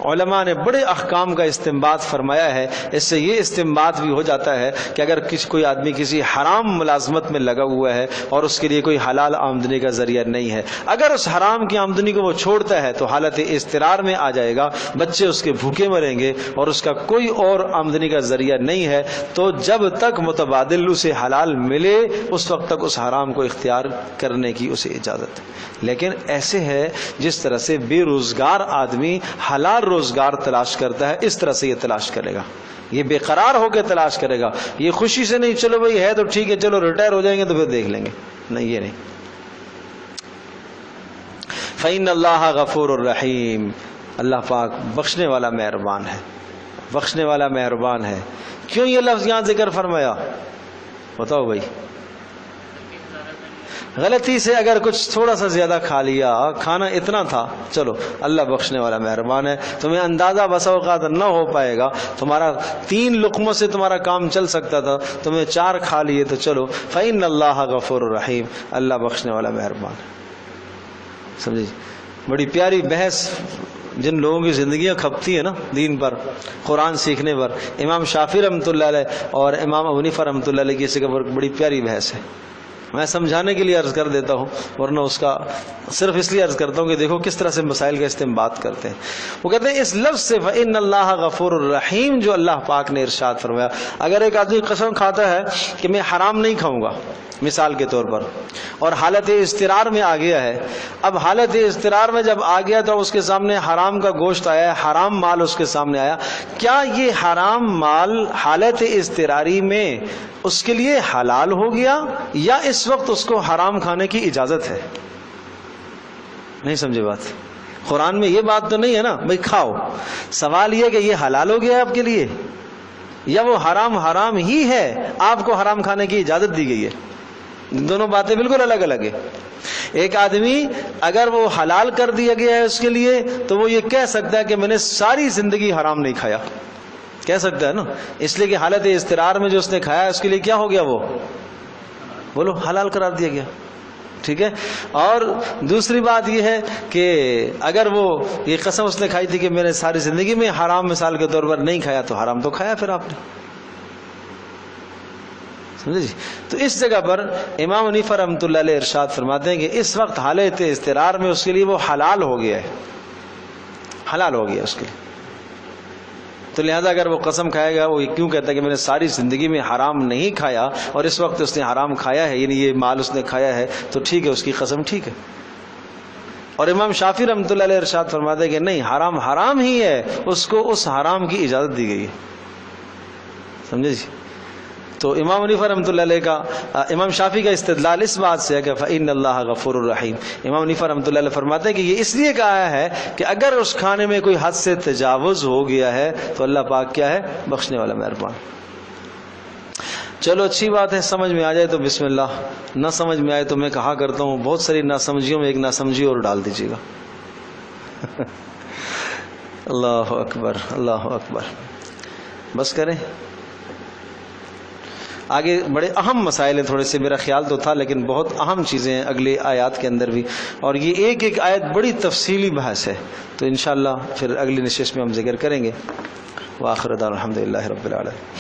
علماء نے بڑے احکام کا استنباط فرمایا ہے. اس سے یہ استنباط بھی ہو جاتا ہے کہ اگر کوئی آدمی کسی حرام ملازمت میں لگا ہوا ہے اور اس کے لیے کوئی حلال آمدنی کا ذریعہ نہیں ہے، اگر اس حرام کی آمدنی کو وہ چھوڑتا ہے تو حالت اضطرار میں آ جائے گا، بچے اس کے بھوکے مریں گے اور اس کا کوئی اور آمدنی کا ذریعہ نہیں ہے. تو جب تک متبادل اسے حلال ملے اس وقت تک اس حرام کو اختیار کرنے کی اسے اجازت ہے. لیکن ایسے ہے جس طرح سے بے روزگار آدمی حلال روزگار تلاش کرتا ہے، اس طرح سے یہ تلاش کرے گا. یہ بے قرار ہو کے تلاش کرے گا. یہ خوشی سے نہیں چلو بھائی ہے تو ٹھیک ہے چلو ریٹائر ہو جائیں گے تو پھر دیکھ لیں گے، نہیں یہ نہیں. فإن اللہ غفور الرحیم، اللہ پاک بخشنے والا مہربان ہے، بخشنے والا مہربان ہے. کیوں یہ لفظ یہاں ذکر فرمایا بتاؤ بھائی؟ غلطی سے اگر کچھ تھوڑا سا زیادہ کھا لیا، کھانا اتنا تھا، چلو اللہ بخشنے والا مہربان ہے. تمہیں اندازہ بسا اوقات نہ ہو پائے گا، تمہارا 3 لقموں سے تمہارا کام چل سکتا تھا، تمہیں 4 کھا لیے تو چلو. فإن اللہ غفور الرحیم، اللہ بخشنے والا مہربان ہے. سمجھے؟ بڑی پیاری بحث جن لوگوں کی زندگیاں کھپتی ہیں نا دین پر، قرآن سیکھنے پر. امام شافعی رحمۃ اللہ علیہ اور امام ابو حنیفہ رحمۃ اللہ علیہ کی اس کا بڑی پیاری بحث ہے. میں سمجھانے کے لیے عرض کر دیتا ہوں، ورنہ اس کا صرف اس لیے عرض کرتا ہوں کہ دیکھو کس طرح سے مسائل کا استنباط کرتے ہیں. وہ کہتے ہیں اس لفظ سے فإن اللہ غفور الرحیم جو اللہ پاک نے ارشاد فرمایا، اگر ایک آدمی قسم کھاتا ہے کہ میں حرام نہیں کھاؤں گا مثال کے طور پر، اور حالت اضطرار میں آ گیا ہے، اب حالت اضطرار میں جب آ گیا تو اس کے سامنے حرام کا گوشت آیا، حرام مال اس کے سامنے آیا، کیا یہ حرام مال حالت اضطراری میں اس کے لیے حلال ہو گیا یا اس وقت اس کو حرام کھانے کی اجازت ہے؟ نہیں سمجھے بات؟ قرآن میں یہ بات تو نہیں ہے نا بھائی کھاؤ. سوال یہ کہ یہ حلال ہو گیا آپ کے لیے یا وہ حرام ہی ہے، آپ کو حرام کھانے کی اجازت دی گئی ہے. دونوں باتیں بالکل الگ الگ ہیں. ایک آدمی اگر وہ حلال کر دیا گیا ہے اس کے لیے تو وہ یہ کہہ سکتا ہے کہ میں نے ساری زندگی حرام نہیں کھایا، کہہ سکتا ہے نا، اس لیے کہ حالت اضطرار میں جو اس نے کھایا اس کے لیے کیا ہو گیا، وہ بولو حلال قرار دیا گیا. ٹھیک ہے. اور دوسری بات یہ ہے کہ اگر وہ یہ قسم اس نے کھائی تھی کہ میں نے ساری زندگی میں حرام مثال کے طور پر نہیں کھایا، تو حرام تو کھایا پھر آپ نے. سمجھے جی؟ تو اس جگہ پر امام حنیفہ رحمۃ اللہ علیہ ارشاد فرماتے ہیں کہ اس وقت حالت اضطرار میں اس کے لیے وہ حلال ہو گیا ہے، حلال ہو گیا اس کے لیے. تو لہذا اگر وہ قسم کھائے گا، وہ کیوں کہتا ہے کہ میں نے ساری زندگی میں حرام نہیں کھایا اور اس وقت اس نے حرام کھایا ہے، یعنی یہ مال اس نے کھایا ہے، تو ٹھیک ہے، اس کی قسم ٹھیک ہے۔ اور امام شافعی رحمۃ اللہ علیہ ارشاد فرماتے ہیں کہ نہیں، حرام حرام ہی ہے، اس کو اس حرام کی اجازت دی گئی ہے، سمجھے جی۔ تو امام حنیفہ رحمۃ اللہ علیہ کا، امام شافعی کا استدلال اس بات سے ہے کہ فإن اللہ غفور الرحیم۔ امام حنیفہ رحمۃ اللہ علیہ فرماتے ہیں کہ یہ اس لیے کہا ہے کہ اگر اس کھانے میں کوئی حد سے تجاوز ہو گیا ہے تو اللہ پاک کیا ہے؟ بخشنے والا، مہربان۔ چلو اچھی بات ہے، سمجھ میں آ جائے تو بسم اللہ، نہ سمجھ میں آئے تو میں کہا کرتا ہوں بہت ساری ناسمجھیوں میں ایک ناسمجھی اور ڈال دیجیے گا۔ اللہ اکبر، اللہ اکبر۔ بس کریں، آگے بڑے اہم مسائل ہیں تھوڑے سے، میرا خیال تو تھا لیکن بہت اہم چیزیں ہیں اگلی آیات کے اندر بھی، اور یہ ایک ایک آیت بڑی تفصیلی بحث ہے، تو انشاءاللہ پھر اگلی نشست میں ہم ذکر کریں گے۔ وآخر دعوانا الحمدللہ رب العالمین۔